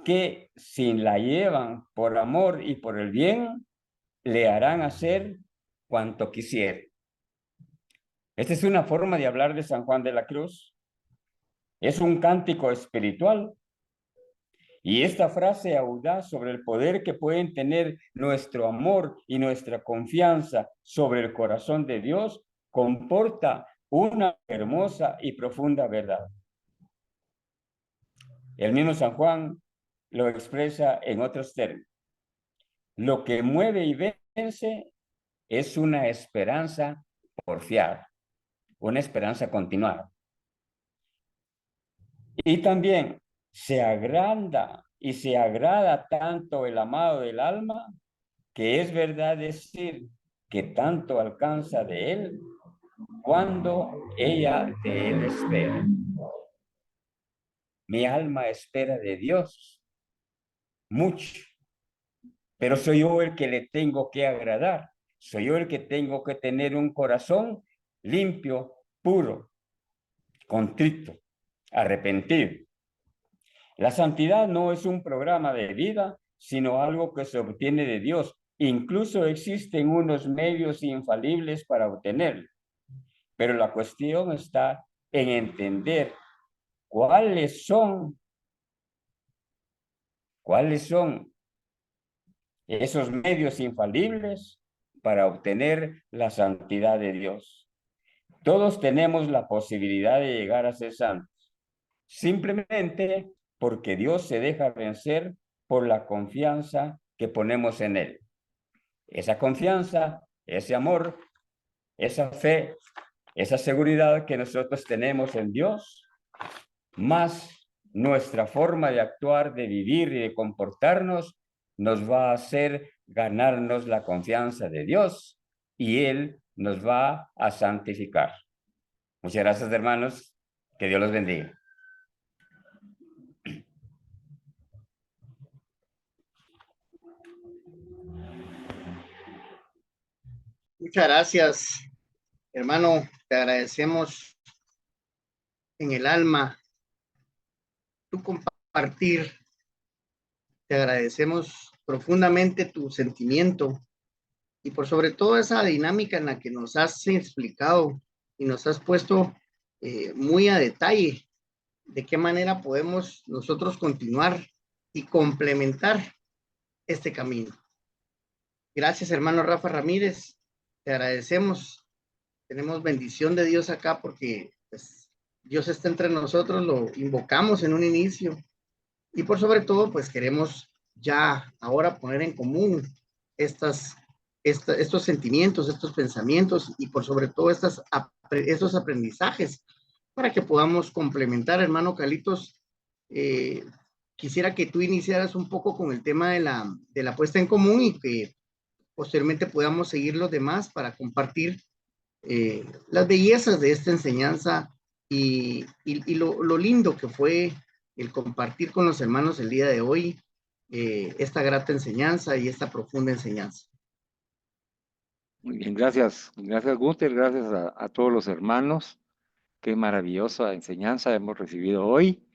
que si la llevan por amor y por el bien, le harán hacer cuanto quisiera. Esta es una forma de hablar de San Juan de la Cruz. Es un cántico espiritual. Y esta frase audaz sobre el poder que pueden tener nuestro amor y nuestra confianza sobre el corazón de Dios comporta una hermosa y profunda verdad. El mismo San Juan lo expresa en otros términos. Lo que mueve y vence es una esperanza porfiada, una esperanza continuada. Y también se agranda y se agrada tanto el amado del alma que es verdad decir que tanto alcanza de él cuando ella de él espera. Mi alma espera de Dios mucho, pero soy yo el que le tengo que agradar. Soy yo el que tengo que tener un corazón limpio, puro, contrito, arrepentido. La santidad no es un programa de vida, sino algo que se obtiene de Dios. Incluso existen unos medios infalibles para obtenerlo. Pero la cuestión está en entender cuáles son esos medios infalibles para obtener la santidad de Dios. Todos tenemos la posibilidad de llegar a ser santos, simplemente porque Dios se deja vencer por la confianza que ponemos en Él. Esa confianza, ese amor, esa fe, esa seguridad que nosotros tenemos en Dios, más nuestra forma de actuar, de vivir y de comportarnos, nos va a hacer ganarnos la confianza de Dios y Él nos va a santificar. Muchas gracias, hermanos. Que Dios los bendiga. Muchas gracias, hermano. Te agradecemos en el alma tu compartir. Te agradecemos profundamente tu sentimiento y por sobre todo esa dinámica en la que nos has explicado y nos has puesto muy a detalle de qué manera podemos nosotros continuar y complementar este camino. Gracias, hermano Rafa Ramírez. Te agradecemos. Tenemos bendición de Dios acá porque pues, Dios está entre nosotros, lo invocamos en un inicio y por sobre todo pues queremos ya ahora poner en común estos sentimientos, estos pensamientos y por sobre todo estos aprendizajes para que podamos complementar. Hermano Carlitos, quisiera que tú iniciaras un poco con el tema de la puesta en común y que posteriormente podamos seguir los demás para compartir las bellezas de esta enseñanza y lo lindo que fue el compartir con los hermanos el día de hoy esta grata enseñanza y esta profunda enseñanza. Muy bien, gracias. Gracias, Gunther. Gracias a todos los hermanos. Qué maravillosa enseñanza hemos recibido hoy.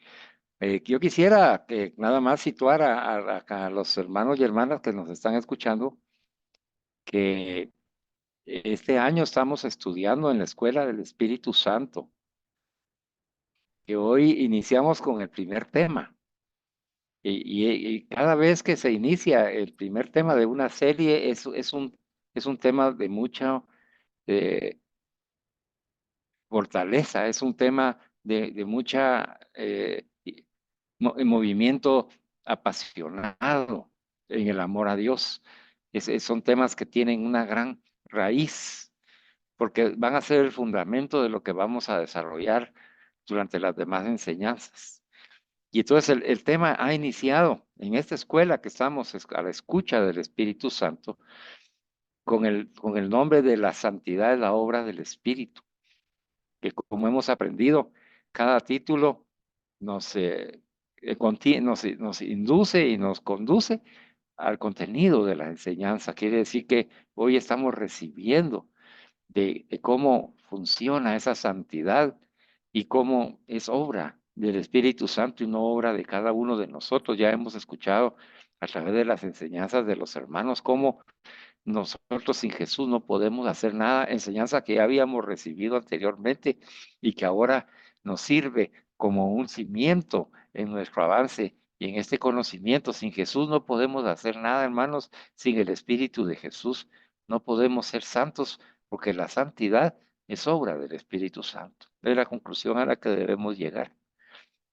Yo quisiera que nada más situar a los hermanos y hermanas que nos están escuchando que este año estamos estudiando en la Escuela del Espíritu Santo, que hoy iniciamos con el primer tema. Y cada vez que se inicia el primer tema de una serie es un tema de mucha fortaleza, es un tema de mucha movimiento apasionado en el amor a Dios. Son temas que tienen una gran raíz, porque van a ser el fundamento de lo que vamos a desarrollar durante las demás enseñanzas. Y entonces el tema ha iniciado en esta escuela que estamos a la escucha del Espíritu Santo con el nombre de la santidad de la obra del Espíritu, que como hemos aprendido, cada título nos induce y nos conduce al contenido de la enseñanza. Quiere decir que hoy estamos recibiendo de cómo funciona esa santidad y cómo es obra del Espíritu Santo y no obra de cada uno de nosotros. Ya hemos escuchado a través de las enseñanzas de los hermanos cómo nosotros sin Jesús no podemos hacer nada, enseñanza que ya habíamos recibido anteriormente y que ahora nos sirve como un cimiento en nuestro avance y en este conocimiento. Sin Jesús no podemos hacer nada, hermanos, sin el Espíritu de Jesús no podemos ser santos porque la santidad es obra del Espíritu Santo. Es la conclusión a la que debemos llegar.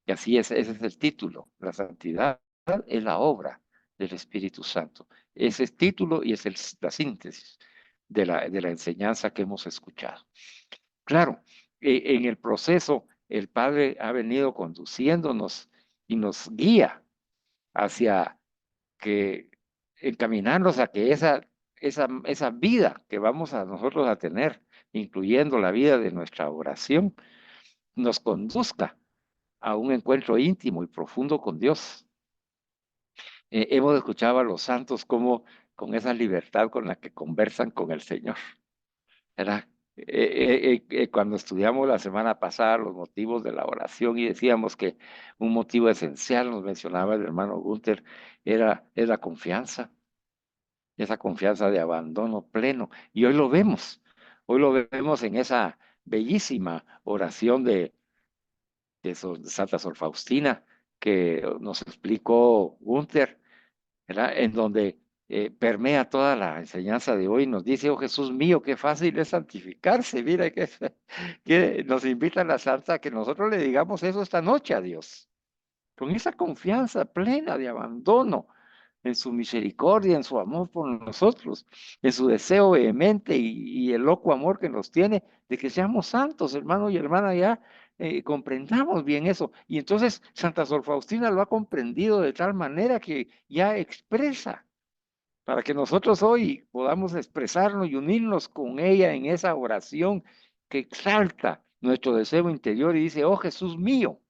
Y así es, ese es el título, la santidad es la obra del Espíritu Santo. Ese es el título y es la síntesis de la enseñanza que hemos escuchado. Claro, en el proceso el Padre ha venido conduciéndonos y nos guía hacia que encaminarnos a que esa vida que vamos a nosotros a tener, incluyendo la vida de nuestra oración, nos conduzca a un encuentro íntimo y profundo con Dios. Hemos escuchado a los santos como con esa libertad con la que conversan con el Señor, ¿verdad? Cuando estudiamos la semana pasada los motivos de la oración y decíamos que un motivo esencial, nos mencionaba el hermano Gunther, es la confianza, esa confianza de abandono pleno. Y hoy lo vemos en esa bellísima oración de Santa Sor Faustina que nos explicó Gunther, ¿verdad? En donde permea toda la enseñanza de hoy, nos dice, oh Jesús mío, qué fácil es santificarse, mira que nos invita la Santa a que nosotros le digamos eso esta noche a Dios, con esa confianza plena de abandono en su misericordia, en su amor por nosotros, en su deseo vehemente y el loco amor que nos tiene de que seamos santos, hermano y hermana, ya comprendamos bien eso. Y entonces Santa Sor Faustina lo ha comprendido de tal manera que ya expresa, para que nosotros hoy podamos expresarnos y unirnos con ella en esa oración que exalta nuestro deseo interior y dice, oh Jesús mío,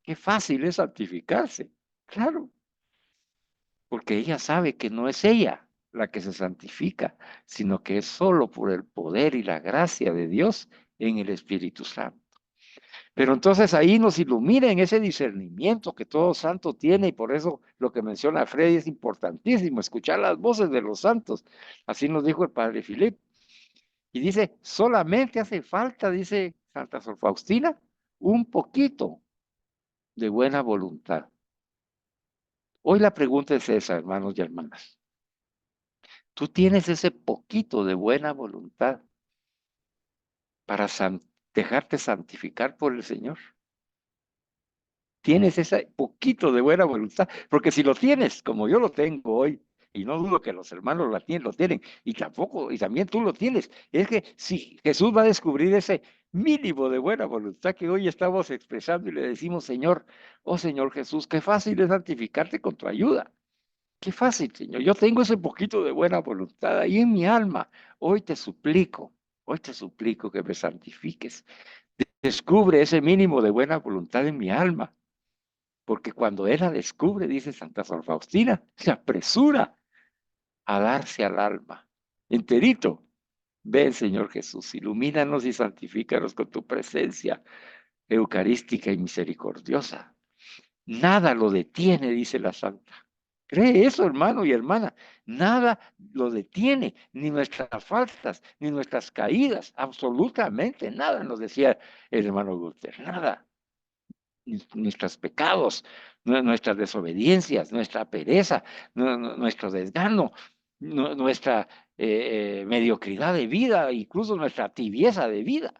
qué fácil es santificarse. Claro, porque ella sabe que no es ella la que se santifica, sino que es solo por el poder y la gracia de Dios en el Espíritu Santo. Pero entonces ahí nos ilumina en ese discernimiento que todo santo tiene y por eso lo que menciona Freddy es importantísimo, escuchar las voces de los santos. Así nos dijo el padre Filip. Y dice, solamente hace falta, dice Santa Sor Faustina, un poquito de buena voluntad. Hoy la pregunta es esa, hermanos y hermanas. Tú tienes ese poquito de buena voluntad para dejarte santificar por el Señor. Tienes ese poquito de buena voluntad, porque si lo tienes, como yo lo tengo hoy, y no dudo que los hermanos lo tienen, y también tú lo tienes, es que si Jesús va a descubrir ese mínimo de buena voluntad que hoy estamos expresando y le decimos, Señor, oh Señor Jesús, qué fácil es santificarte con tu ayuda. Qué fácil, Señor. Yo tengo ese poquito de buena voluntad ahí en mi alma. Hoy te suplico que me santifiques. Descubre ese mínimo de buena voluntad en mi alma. Porque cuando él la descubre, dice Santa Sor Faustina, se apresura a darse al alma. Enterito. Ven, Señor Jesús, ilumínanos y santifícanos con tu presencia eucarística y misericordiosa. Nada lo detiene, dice la Santa. Cree eso, hermano y hermana. Nada lo detiene, ni nuestras faltas, ni nuestras caídas, absolutamente nada, nos decía el hermano Guter, nada. Nuestros pecados, nuestras desobediencias, nuestra pereza, nuestro desgano, nuestra mediocridad de vida, incluso nuestra tibieza de vida.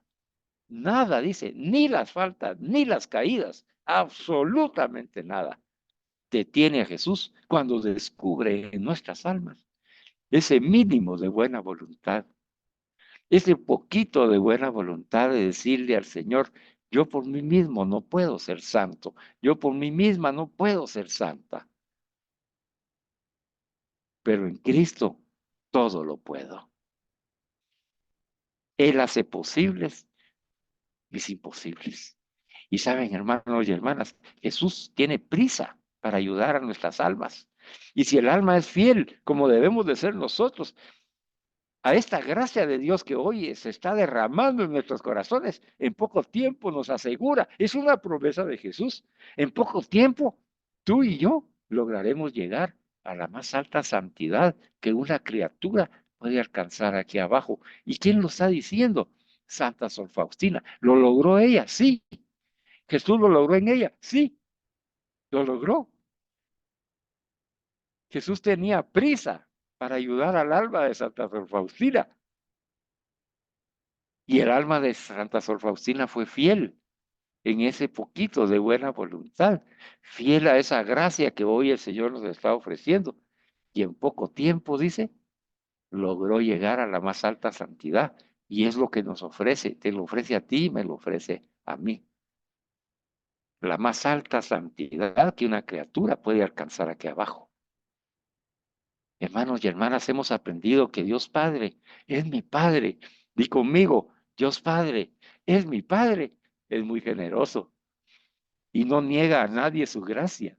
Nada, dice, ni las faltas, ni las caídas, absolutamente nada detiene a Jesús cuando descubre en nuestras almas ese mínimo de buena voluntad, ese poquito de buena voluntad de decirle al Señor, yo por mí mismo no puedo ser santo, yo por mí misma no puedo ser santa, pero en Cristo todo lo puedo. Él hace posibles mis imposibles. Y saben, hermanos y hermanas, Jesús tiene prisa para ayudar a nuestras almas. Y si el alma es fiel, como debemos de ser nosotros, a esta gracia de Dios que hoy se está derramando en nuestros corazones, en poco tiempo nos asegura, es una promesa de Jesús, en poco tiempo tú y yo lograremos llegar a la más alta santidad que una criatura puede alcanzar aquí abajo. ¿Y quién lo está diciendo? Santa Sor Faustina. ¿Lo logró ella? Sí. ¿Jesús lo logró en ella? Sí. Lo logró. Jesús tenía prisa para ayudar al alma de Santa Sor Faustina. Y el alma de Santa Sor Faustina fue fiel en ese poquito de buena voluntad, fiel a esa gracia que hoy el Señor nos está ofreciendo. Y en poco tiempo, dice, logró llegar a la más alta santidad. Y es lo que nos ofrece, te lo ofrece a ti y me lo ofrece a mí. la más alta santidad que una criatura puede alcanzar aquí abajo. Hermanos y hermanas, hemos aprendido que Dios Padre es mi Padre. Di conmigo, Dios Padre es mi Padre. Es muy generoso y no niega a nadie su gracia.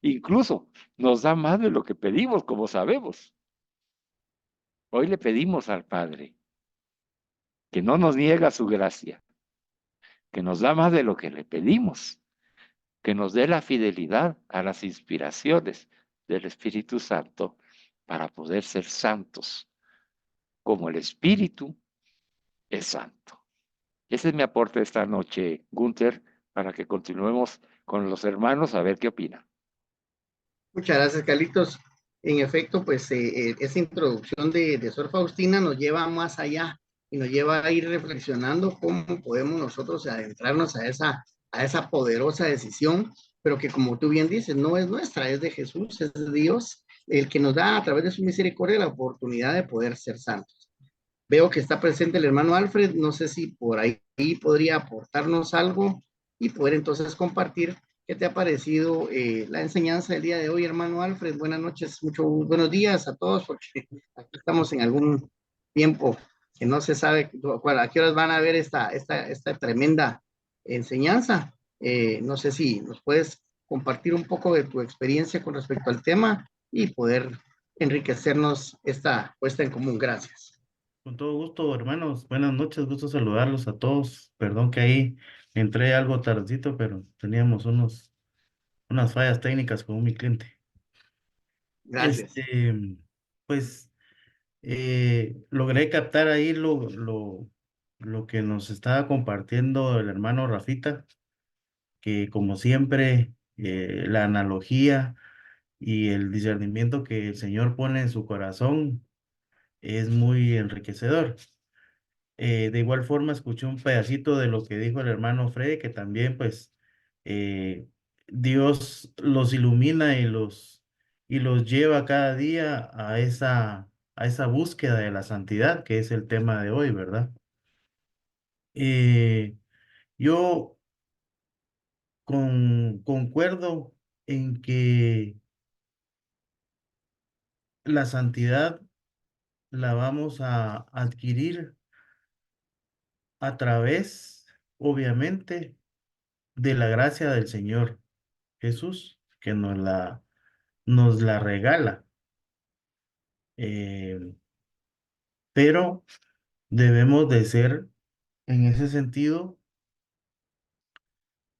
Incluso nos da más de lo que pedimos, como sabemos. Hoy le pedimos al Padre que no nos niega su gracia, que nos da más de lo que le pedimos, que nos dé la fidelidad a las inspiraciones del Espíritu Santo para poder ser santos, como el Espíritu es santo. Ese es mi aporte esta noche, Gunther, para que continuemos con los hermanos a ver qué opinan. Muchas gracias, Carlitos. En efecto, pues esa introducción de Sor Faustina nos lleva más allá y nos lleva a ir reflexionando cómo podemos nosotros adentrarnos a esa poderosa decisión, pero que como tú bien dices, no es nuestra, es de Jesús, es de Dios, el que nos da a través de su misericordia la oportunidad de poder ser santos. Veo que está presente el hermano Alfred, no sé si por ahí podría aportarnos algo y poder entonces compartir qué te ha parecido la enseñanza del día de hoy, hermano Alfred. Buenas noches, buenos días a todos, porque aquí estamos en algún tiempo que no se sabe a qué horas van a ver esta tremenda enseñanza. No sé si nos puedes compartir un poco de tu experiencia con respecto al tema y poder enriquecernos esta puesta en común. Gracias. Con todo gusto, hermanos. Buenas noches, gusto saludarlos a todos. Perdón que ahí entré algo tardecito, pero teníamos unas fallas técnicas con mi cliente. Gracias. Pues logré captar ahí lo que nos estaba compartiendo el hermano Rafita, que como siempre, la analogía y el discernimiento que el Señor pone en su corazón es muy enriquecedor. De igual forma, escuché un pedacito de lo que dijo el hermano Freddy, que también, pues, eh, Dios los ilumina y los lleva cada día a esa búsqueda de la santidad, que es el tema de hoy, ¿verdad? Yo concuerdo en que la santidad la vamos a adquirir a través, obviamente, de la gracia del Señor Jesús, que nos la regala. Eh, pero debemos de ser, en ese sentido,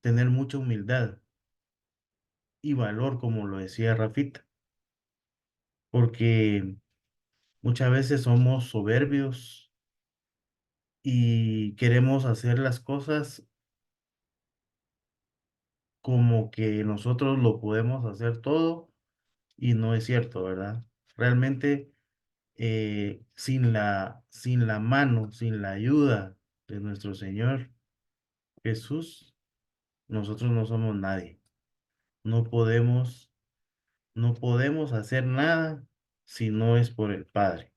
tener mucha humildad y valor, como lo decía Rafita, porque muchas veces somos soberbios y queremos hacer las cosas como que nosotros lo podemos hacer todo y no es cierto, ¿verdad? Realmente sin la mano, sin la ayuda de nuestro Señor Jesús, nosotros no somos nadie. No podemos, no podemos hacer nada si no es por el Padre.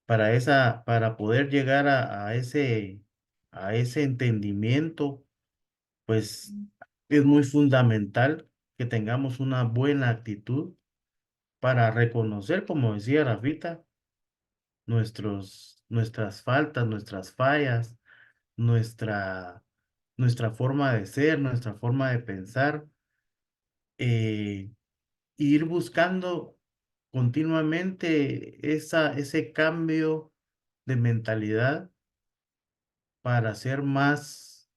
Para poder llegar a ese entendimiento, pues es muy fundamental que tengamos una buena actitud para reconocer, como decía Rafita, nuestras faltas, nuestras fallas, nuestra, nuestra forma de ser, nuestra forma de pensar, eh, e ir buscando continuamente ese cambio de mentalidad para ser más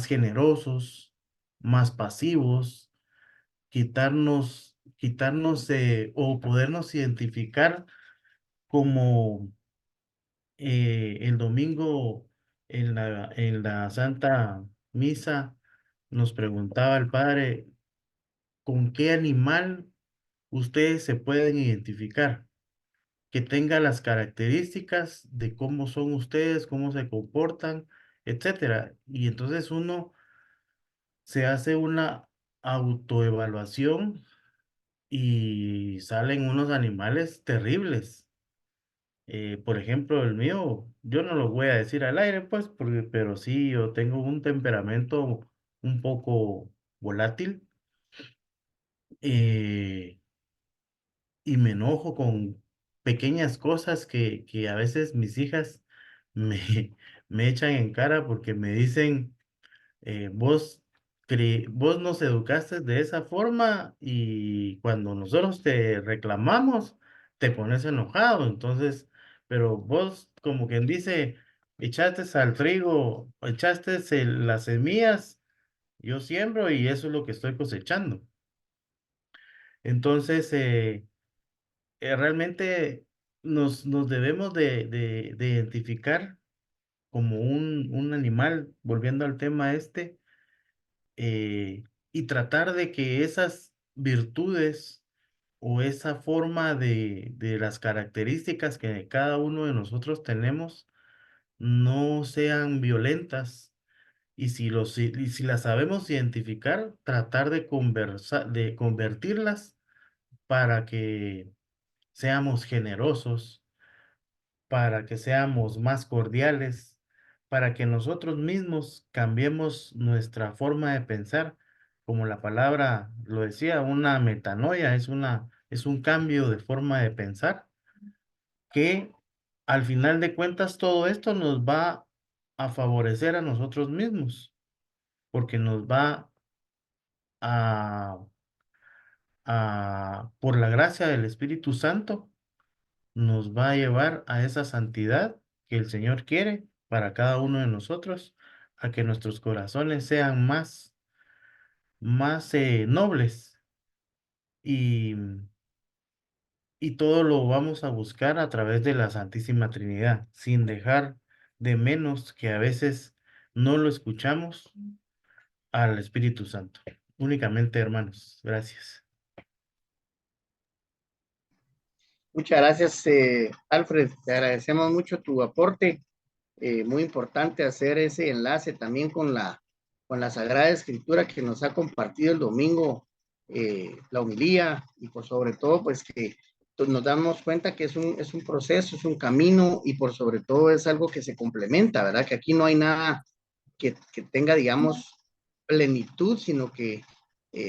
generosos, más pasivos, quitarnos o podernos identificar como el domingo en la Santa Misa nos preguntaba el Padre, ¿con qué animal ustedes se pueden identificar? Que tenga las características de cómo son ustedes, cómo se comportan, etcétera. Y entonces uno se hace una autoevaluación y salen unos animales terribles. Por ejemplo, el mío, yo no lo voy a decir al aire, pues, porque, pero sí, yo tengo un temperamento un poco volátil, eh, y me enojo con pequeñas cosas que a veces mis hijas me, me echan en cara porque me dicen, vos, vos nos educaste de esa forma y cuando nosotros te reclamamos, te pones enojado. Entonces, pero vos, como quien dice, echaste al trigo, echaste las semillas, yo siembro y eso es lo que estoy cosechando. Entonces, realmente nos debemos de identificar como un animal, volviendo al tema este, y tratar de que esas virtudes o esa forma de las características que cada uno de nosotros tenemos no sean violentas. Y si las sabemos identificar, tratar de de convertirlas para que seamos generosos, para que seamos más cordiales, para que nosotros mismos cambiemos nuestra forma de pensar, como la palabra lo decía, una metanoia es un cambio de forma de pensar que al final de cuentas todo esto nos va a favorecer a nosotros mismos, porque nos va a, por la gracia del Espíritu Santo, nos va a llevar a esa santidad que el Señor quiere para cada uno de nosotros, a que nuestros corazones sean más nobles y, y todo lo vamos a buscar a través de la Santísima Trinidad, sin dejar de menos que a veces no lo escuchamos al Espíritu Santo. Únicamente, hermanos. Gracias. Muchas gracias, Alfred. Te agradecemos mucho tu aporte. Muy importante hacer ese enlace también con la Sagrada Escritura que nos ha compartido el domingo, la homilía, y por sobre todo, pues que nos damos cuenta que es un proceso, es un camino, y por sobre todo es algo que se complementa, ¿verdad? Que aquí no hay nada que tenga, digamos, plenitud, sino que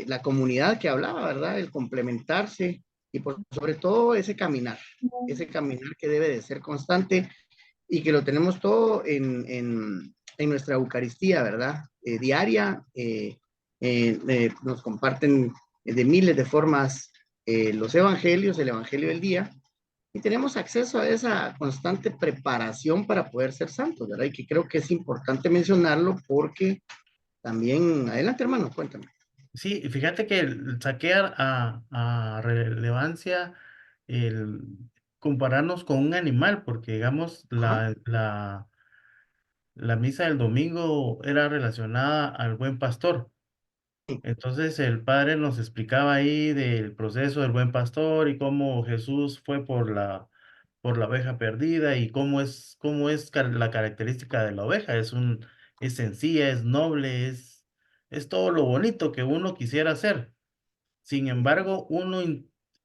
la comunidad que hablaba, ¿verdad? El complementarse y por sobre todo ese caminar que debe de ser constante y que lo tenemos todo en nuestra Eucaristía, ¿verdad? Diaria, nos comparten de miles de formas los evangelios, el evangelio del día, y tenemos acceso a esa constante preparación para poder ser santos, ¿verdad? Y que creo que es importante mencionarlo porque también, adelante hermano, cuéntame. Sí, fíjate que saqué a relevancia el compararnos con un animal, porque digamos, Ajá. la misa del domingo era relacionada al buen pastor. Entonces el padre nos explicaba ahí del proceso del buen pastor y cómo Jesús fue por la oveja perdida y cómo es la característica de la oveja. Es sencilla, es noble, es todo lo bonito que uno quisiera hacer. Sin embargo,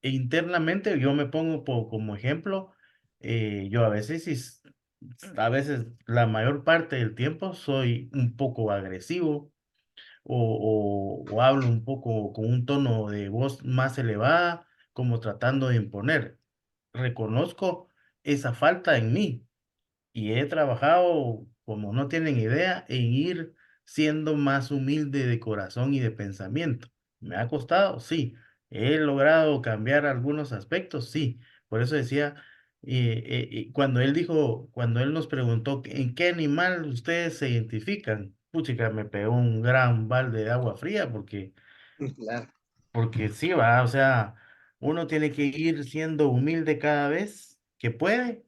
internamente, yo me pongo como ejemplo, yo a veces, a veces la mayor parte del tiempo soy un poco agresivo o hablo un poco con un tono de voz más elevada, como tratando de imponer. Reconozco esa falta en mí y he trabajado, como no tienen idea, en ir siendo más humilde de corazón y de pensamiento. ¿Me ha costado? Sí. ¿He logrado cambiar algunos aspectos? Sí. Por eso decía, cuando él nos preguntó en qué animal ustedes se identifican, puchica, me pegó un gran balde de agua fría Claro. porque sí va, o sea, uno tiene que ir siendo humilde cada vez que puede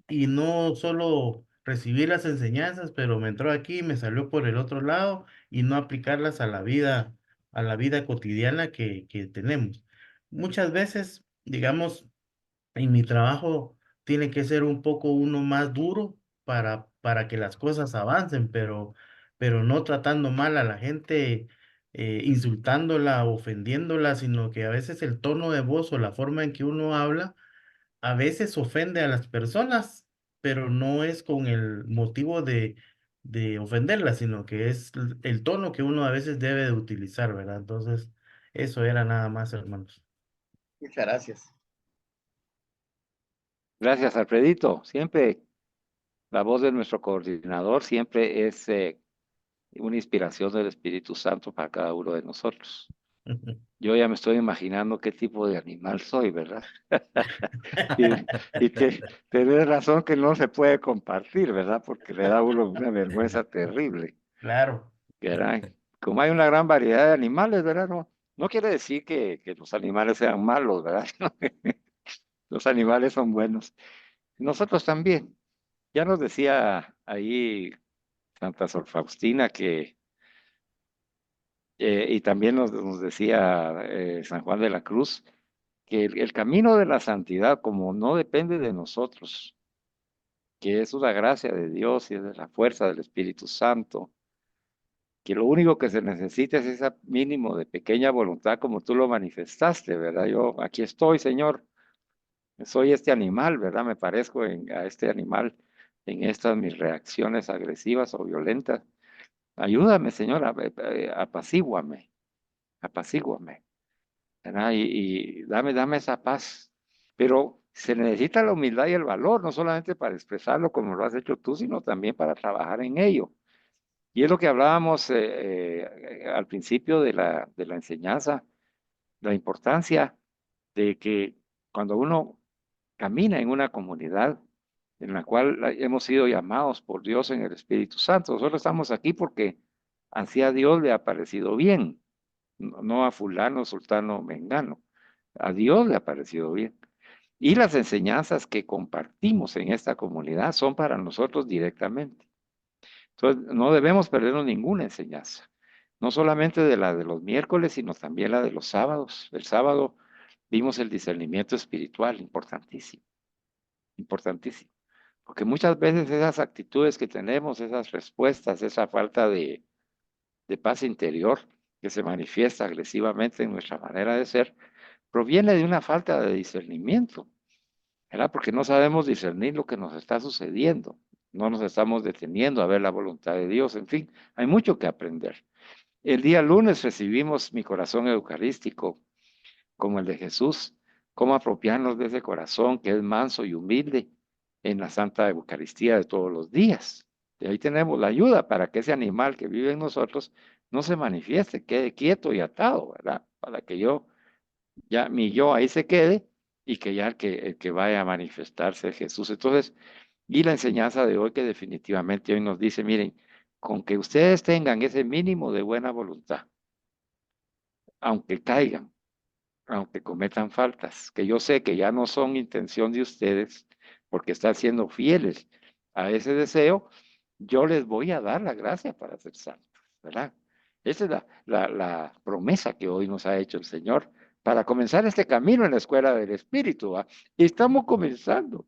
y no solo recibir las enseñanzas, pero me entró aquí, me salió por el otro lado y no aplicarlas a la vida cotidiana que tenemos. Muchas veces, digamos, en mi trabajo tiene que ser un poco uno más duro para que las cosas avancen, pero no tratando mal a la gente, insultándola, ofendiéndola, sino que a veces el tono de voz o la forma en que uno habla a veces ofende a las personas, pero no es con el motivo de ofenderlas, sino que es el tono que uno a veces debe de utilizar, ¿verdad? Entonces, eso era nada más, hermanos. Muchas gracias. Gracias, Alfredito. Siempre la voz de nuestro coordinador siempre es una inspiración del Espíritu Santo para cada uno de nosotros. Yo ya me estoy imaginando qué tipo de animal soy, ¿verdad? Tenés razón que no se puede compartir, ¿verdad? Porque le da a uno una vergüenza terrible. Claro. ¿Verdad? Como hay una gran variedad de animales, ¿verdad? No, no quiere decir que los animales sean malos, ¿verdad? Los animales son buenos. Nosotros también. Ya nos decía ahí Santa Sor Faustina que, y también nos decía San Juan de la Cruz, que el camino de la santidad, como no depende de nosotros, que es una gracia de Dios y es de la fuerza del Espíritu Santo, que lo único que se necesita es ese mínimo de pequeña voluntad como tú lo manifestaste, ¿verdad? Yo aquí estoy, Señor, soy este animal, ¿verdad? Me parezco a este animal en estas mis reacciones agresivas o violentas. Ayúdame, Señor, apacíguame, apacíguame, ¿verdad? Y dame esa paz. Pero se necesita la humildad y el valor, no solamente para expresarlo como lo has hecho tú, sino también para trabajar en ello. Y es lo que hablábamos al principio de la enseñanza, la importancia de que cuando uno camina en una comunidad en la cual hemos sido llamados por Dios en el Espíritu Santo, nosotros estamos aquí porque así a Dios le ha parecido bien, no a fulano, sultano, mengano, a Dios le ha parecido bien. Y las enseñanzas que compartimos en esta comunidad son para nosotros directamente. Entonces, no debemos perdernos ninguna enseñanza, no solamente de la de los miércoles, sino también la de los sábados. El sábado vimos el discernimiento espiritual, importantísimo, importantísimo. Porque muchas veces esas actitudes que tenemos, esas respuestas, esa falta de paz interior que se manifiesta agresivamente en nuestra manera de ser, proviene de una falta de discernimiento, ¿verdad? Porque no sabemos discernir lo que nos está sucediendo, no nos estamos deteniendo a ver la voluntad de Dios, en fin, hay mucho que aprender. El día lunes recibimos mi corazón eucarístico como el de Jesús, cómo apropiarnos de ese corazón que es manso y humilde en la Santa Eucaristía de todos los días. Y ahí tenemos la ayuda para que ese animal que vive en nosotros no se manifieste, quede quieto y atado, ¿verdad? Para que ya mi yo ahí se quede y que ya el que vaya a manifestarse es Jesús. Entonces, y la enseñanza de hoy que definitivamente hoy nos dice, miren, con que ustedes tengan ese mínimo de buena voluntad, aunque caigan, aunque cometan faltas, que yo sé que ya no son intención de ustedes, porque están siendo fieles a ese deseo, yo les voy a dar la gracia para ser santos, ¿verdad? Esa es la promesa que hoy nos ha hecho el Señor para comenzar este camino en la escuela del Espíritu, ¿va? Y estamos comenzando,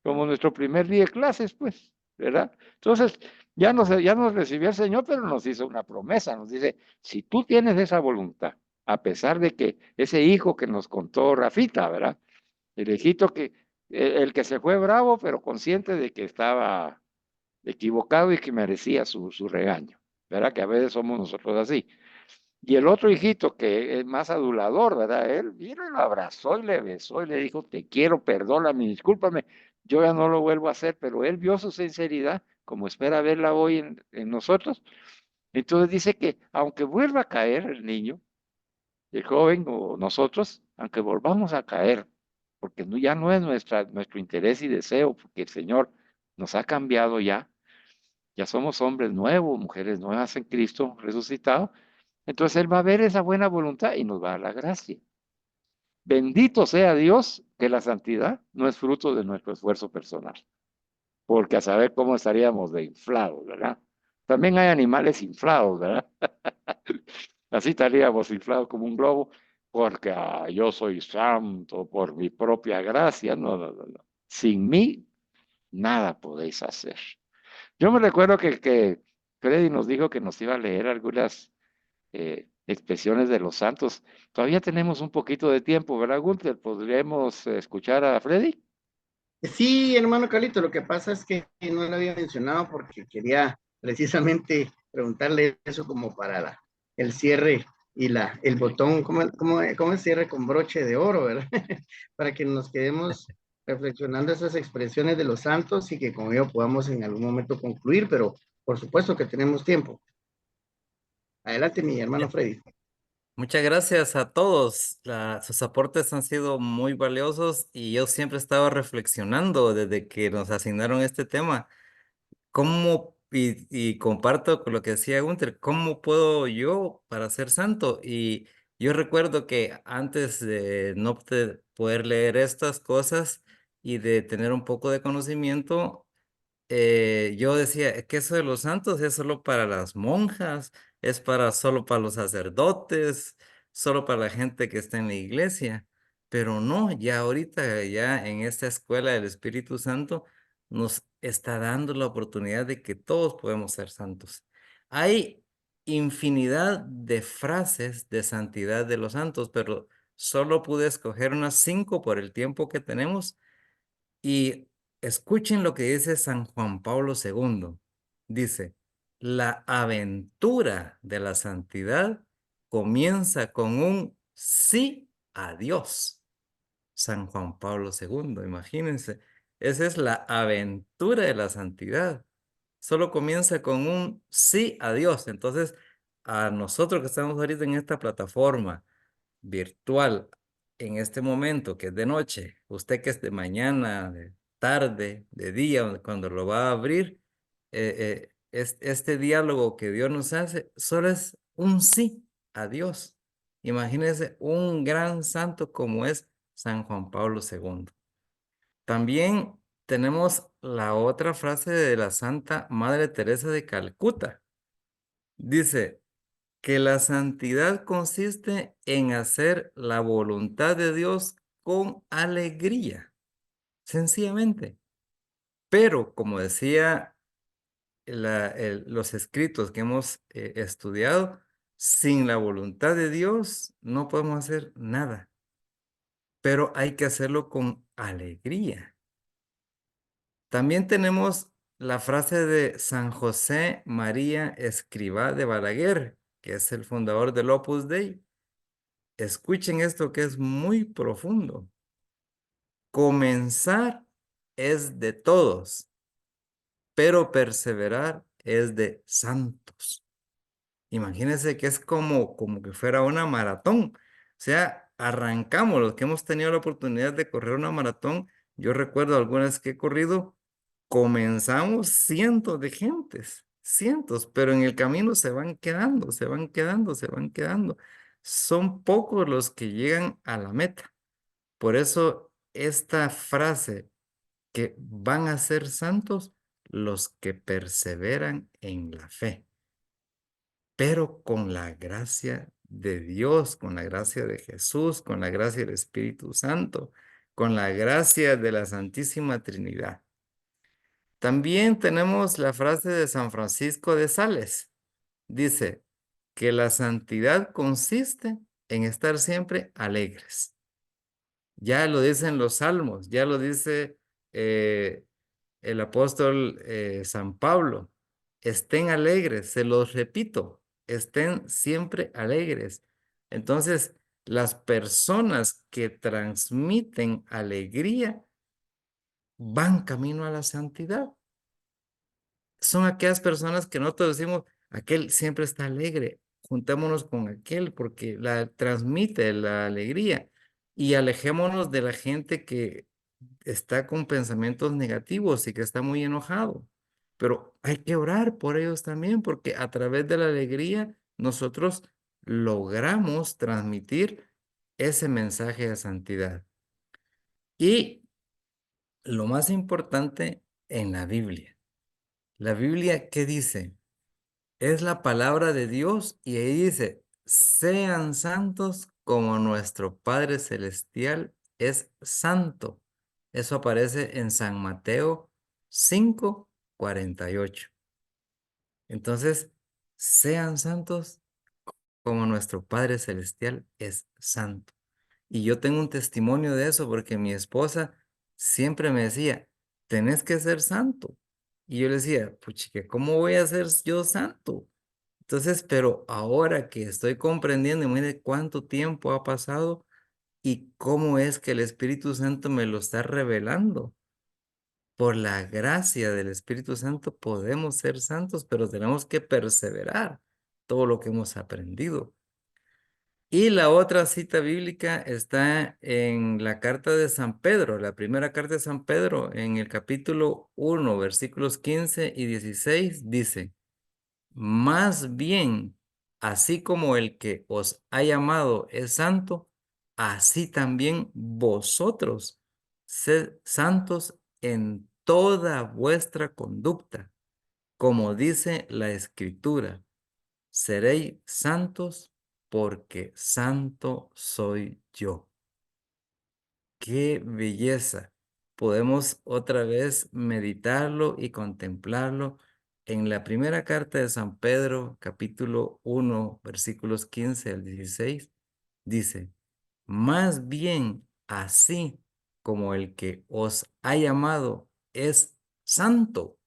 como nuestro primer día de clases, pues, ¿verdad? Entonces, ya nos recibió el Señor, pero nos hizo una promesa, nos dice, si tú tienes esa voluntad, a pesar de que ese hijo que nos contó Rafita, ¿verdad? El hijito el que se fue bravo, pero consciente de que estaba equivocado y que merecía su regaño, ¿verdad? Que a veces somos nosotros así. Y el otro hijito que es más adulador, ¿verdad? Él vino y lo abrazó y le besó y le dijo, te quiero, perdóname, discúlpame, yo ya no lo vuelvo a hacer, pero él vio su sinceridad, como espera verla hoy en nosotros. Entonces dice que aunque vuelva a caer el niño, el joven o nosotros, aunque volvamos a caer, porque ya no es nuestro interés y deseo, porque el Señor nos ha cambiado ya somos hombres nuevos, mujeres nuevas en Cristo resucitado, entonces Él va a ver esa buena voluntad y nos va a dar la gracia. Bendito sea Dios que la santidad no es fruto de nuestro esfuerzo personal, porque a saber cómo estaríamos de inflados, ¿verdad? También hay animales inflados, ¿verdad? Así estaríamos inflados como un globo, porque yo soy santo por mi propia gracia. No, no, no, no. Sin mí, nada podéis hacer. Yo me recuerdo que Freddy nos dijo que nos iba a leer algunas expresiones de los santos. Todavía tenemos un poquito de tiempo, ¿verdad, Gunther? ¿Podríamos escuchar a Freddy? Sí, hermano Carlito, lo que pasa es que no lo había mencionado porque quería precisamente preguntarle eso como para el cierre y el botón, ¿cómo es cierre con broche de oro, verdad? Para que nos quedemos reflexionando esas expresiones de los santos y que con ello podamos en algún momento concluir, pero por supuesto que tenemos tiempo. Adelante, mi hermano Freddy. Muchas gracias a todos. Sus aportes han sido muy valiosos y yo siempre he estado reflexionando desde que nos asignaron este tema. Y comparto con lo que decía Gunther, ¿cómo puedo yo para ser santo? Y yo recuerdo que antes de no poder leer estas cosas y de tener un poco de conocimiento, yo decía, "Es que eso de los santos es solo para las monjas, es solo para los sacerdotes, solo para la gente que está en la iglesia". Pero no, ya ahorita, ya en esta escuela del Espíritu Santo, nos está dando la oportunidad de que todos podemos ser santos. Hay infinidad de frases de santidad de los santos, pero solo pude escoger unas 5 por el tiempo que tenemos. Y escuchen lo que dice San Juan Pablo II. Dice, la aventura de la santidad comienza con un sí a Dios. San Juan Pablo II, imagínense. Esa es la aventura de la santidad. Solo comienza con un sí a Dios. Entonces, a nosotros que estamos ahorita en esta plataforma, virtual en este momento, que es de noche, usted que es de mañana, de tarde, de día, cuando lo va a abrir, este diálogo que Dios nos hace, solo es un sí a Dios. Imagínese un gran santo como es San Juan Pablo II. También tenemos la otra frase de la Santa Madre Teresa de Calcuta. Dice, que la santidad consiste en hacer la voluntad de Dios con alegría, sencillamente. Pero, como decía los escritos que hemos estudiado, sin la voluntad de Dios no podemos hacer nada, pero hay que hacerlo con alegría. También tenemos la frase de San José María Escrivá de Balaguer, que es el fundador del Opus Dei. Escuchen esto que es muy profundo. Comenzar es de todos, pero perseverar es de santos. Imagínense que es como que fuera una maratón. O sea, arrancamos los que hemos tenido la oportunidad de correr una maratón. Yo recuerdo algunas que he corrido, comenzamos cientos de gentes, cientos, pero en el camino se van quedando, se van quedando, se van quedando. Son pocos los que llegan a la meta. Por eso esta frase, que van a ser santos los que perseveran en la fe, pero con la gracia de Dios, con la gracia de Jesús, con la gracia del Espíritu Santo, con la gracia de la Santísima Trinidad. También tenemos la frase de San Francisco de Sales. Dice que la santidad consiste en estar siempre alegres. Ya lo dicen los salmos, ya lo dice eh, el apóstol San Pablo. Estén alegres, se los repito, estén siempre alegres. Entonces, las personas que transmiten alegría van camino a la santidad. Son aquellas personas que nosotros decimos, aquel siempre está alegre, juntémonos con aquel porque transmite la alegría y alejémonos de la gente que está con pensamientos negativos y que está muy enojado. Pero hay que orar por ellos también porque a través de la alegría nosotros logramos transmitir ese mensaje de santidad. Y lo más importante en la Biblia, ¿qué dice? Es la palabra de Dios y ahí dice, sean santos como nuestro Padre Celestial es santo. Eso aparece en San Mateo 5:48. Entonces, sean santos como nuestro Padre Celestial es santo. Y yo tengo un testimonio de eso porque mi esposa siempre me decía, tenés que ser santo. Y yo le decía, puchica, ¿cómo voy a ser yo santo? Entonces, pero ahora que estoy comprendiendo, mire cuánto tiempo ha pasado y cómo es que el Espíritu Santo me lo está revelando. Por la gracia del Espíritu Santo podemos ser santos, pero tenemos que perseverar todo lo que hemos aprendido. Y la otra cita bíblica está en la carta de San Pedro, la primera carta de San Pedro, en el capítulo 1, versículos 15 y 16, dice, más bien, así como el que os ha llamado es santo, así también vosotros sed santos en toda vuestra conducta, como dice la Escritura, seréis santos porque santo soy yo. ¡Qué belleza! Podemos otra vez meditarlo y contemplarlo en la primera carta de San Pedro, capítulo 1, versículos 15 al 16. Dice, más bien así como el que os ha llamado es santo,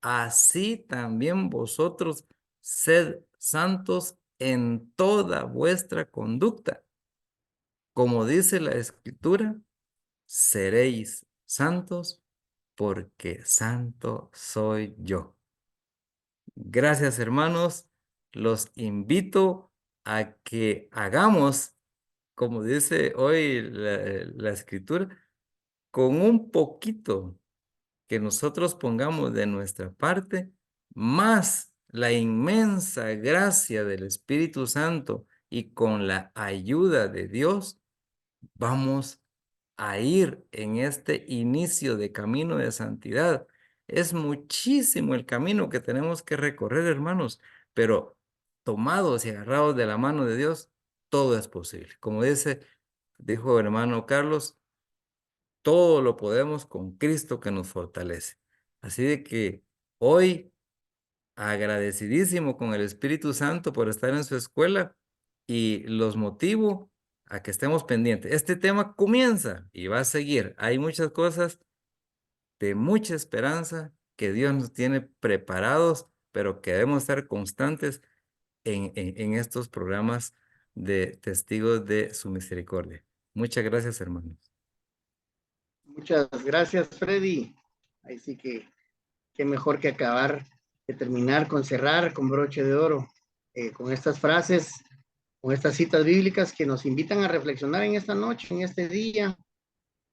así también vosotros sed santos en toda vuestra conducta. Como dice la Escritura, seréis santos porque santo soy yo. Gracias, hermanos. Los invito a que hagamos, como dice hoy la Escritura, con un poquito que nosotros pongamos de nuestra parte, más la inmensa gracia del Espíritu Santo y con la ayuda de Dios, vamos a ir en este inicio de camino de santidad. Es muchísimo el camino que tenemos que recorrer, hermanos, pero tomados y agarrados de la mano de Dios, todo es posible. Como dijo el hermano Carlos, todo lo podemos con Cristo que nos fortalece. Así de que hoy, agradecidísimo con el Espíritu Santo por estar en su escuela y los motivo a que estemos pendientes. Este tema comienza y va a seguir. Hay muchas cosas de mucha esperanza que Dios nos tiene preparados, pero que debemos estar constantes en estos programas de testigos de su misericordia. Muchas gracias, hermanos. Muchas gracias, Freddy. Ahí sí que qué mejor que acabar de terminar con cerrar con broche de oro, con estas frases, con estas citas bíblicas que nos invitan a reflexionar en esta noche, en este día,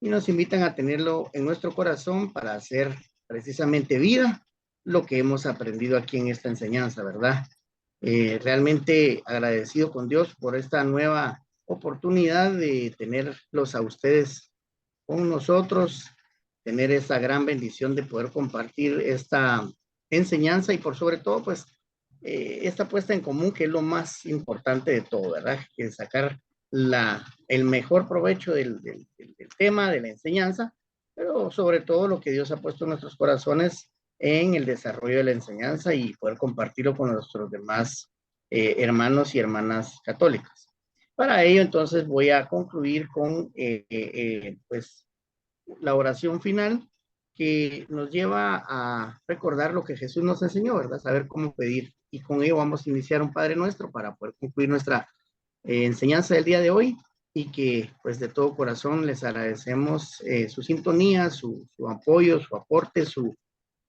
y nos invitan a tenerlo en nuestro corazón para hacer precisamente vida lo que hemos aprendido aquí en esta enseñanza, ¿verdad? Realmente agradecido con Dios por esta nueva oportunidad de tenerlos a ustedes con nosotros, tener esa gran bendición de poder compartir esta enseñanza y por sobre todo, pues, esta puesta en común que es lo más importante de todo, ¿verdad? Que sacar el mejor provecho del tema, de la enseñanza, pero sobre todo lo que Dios ha puesto en nuestros corazones en el desarrollo de la enseñanza y poder compartirlo con nuestros demás hermanos y hermanas católicas. Para ello, entonces, voy a concluir con, pues, la oración final que nos lleva a recordar lo que Jesús nos enseñó, ¿verdad? Saber cómo pedir. Y con ello vamos a iniciar un Padre Nuestro para poder concluir nuestra enseñanza del día de hoy y que, pues, de todo corazón les agradecemos su sintonía, su apoyo, su aporte,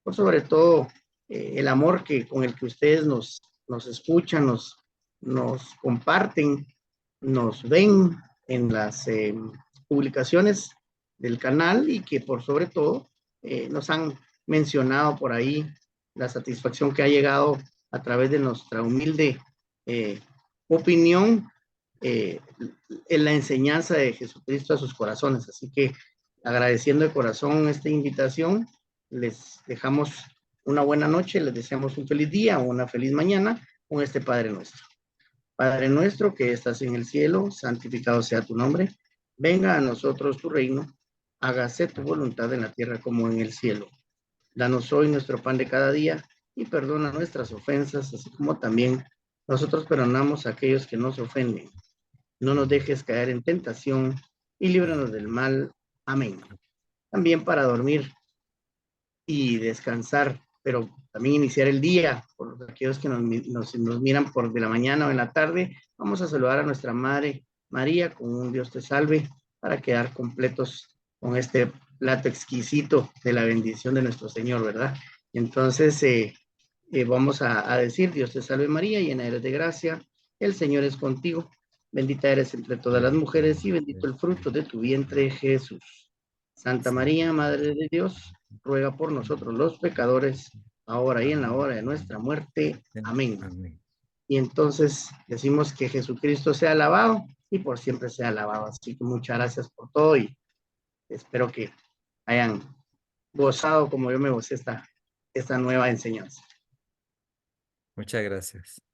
por sobre todo, el amor con el que ustedes nos escuchan, nos comparten, nos ven en las publicaciones del canal y que por sobre todo nos han mencionado por ahí la satisfacción que ha llegado a través de nuestra humilde opinión en la enseñanza de Jesucristo a sus corazones. Así que agradeciendo de corazón esta invitación, les dejamos una buena noche, les deseamos un feliz día o una feliz mañana con este Padre Nuestro. Padre nuestro que estás en el cielo, santificado sea tu nombre. Venga a nosotros tu reino. Hágase tu voluntad en la tierra como en el cielo. Danos hoy nuestro pan de cada día y perdona nuestras ofensas, así como también nosotros perdonamos a aquellos que nos ofenden. No nos dejes caer en tentación y líbranos del mal. Amén. también para dormir y descansar, pero también iniciar el día. Por aquellos que nos miran por de la mañana o en la tarde, vamos a saludar a nuestra Madre María con un Dios te salve para quedar completos con este plato exquisito de la bendición de nuestro Señor, ¿verdad? Entonces, vamos a decir, Dios te salve María, llena eres de gracia, el Señor es contigo, bendita eres entre todas las mujeres y bendito el fruto de tu vientre, Jesús. Santa María, Madre de Dios, ruega por nosotros los pecadores, ahora y en la hora de nuestra muerte. Amén. Amén. Y entonces decimos que Jesucristo sea alabado y por siempre sea alabado. Así que muchas gracias por todo y espero que hayan gozado como yo me gocé esta nueva enseñanza. Muchas gracias.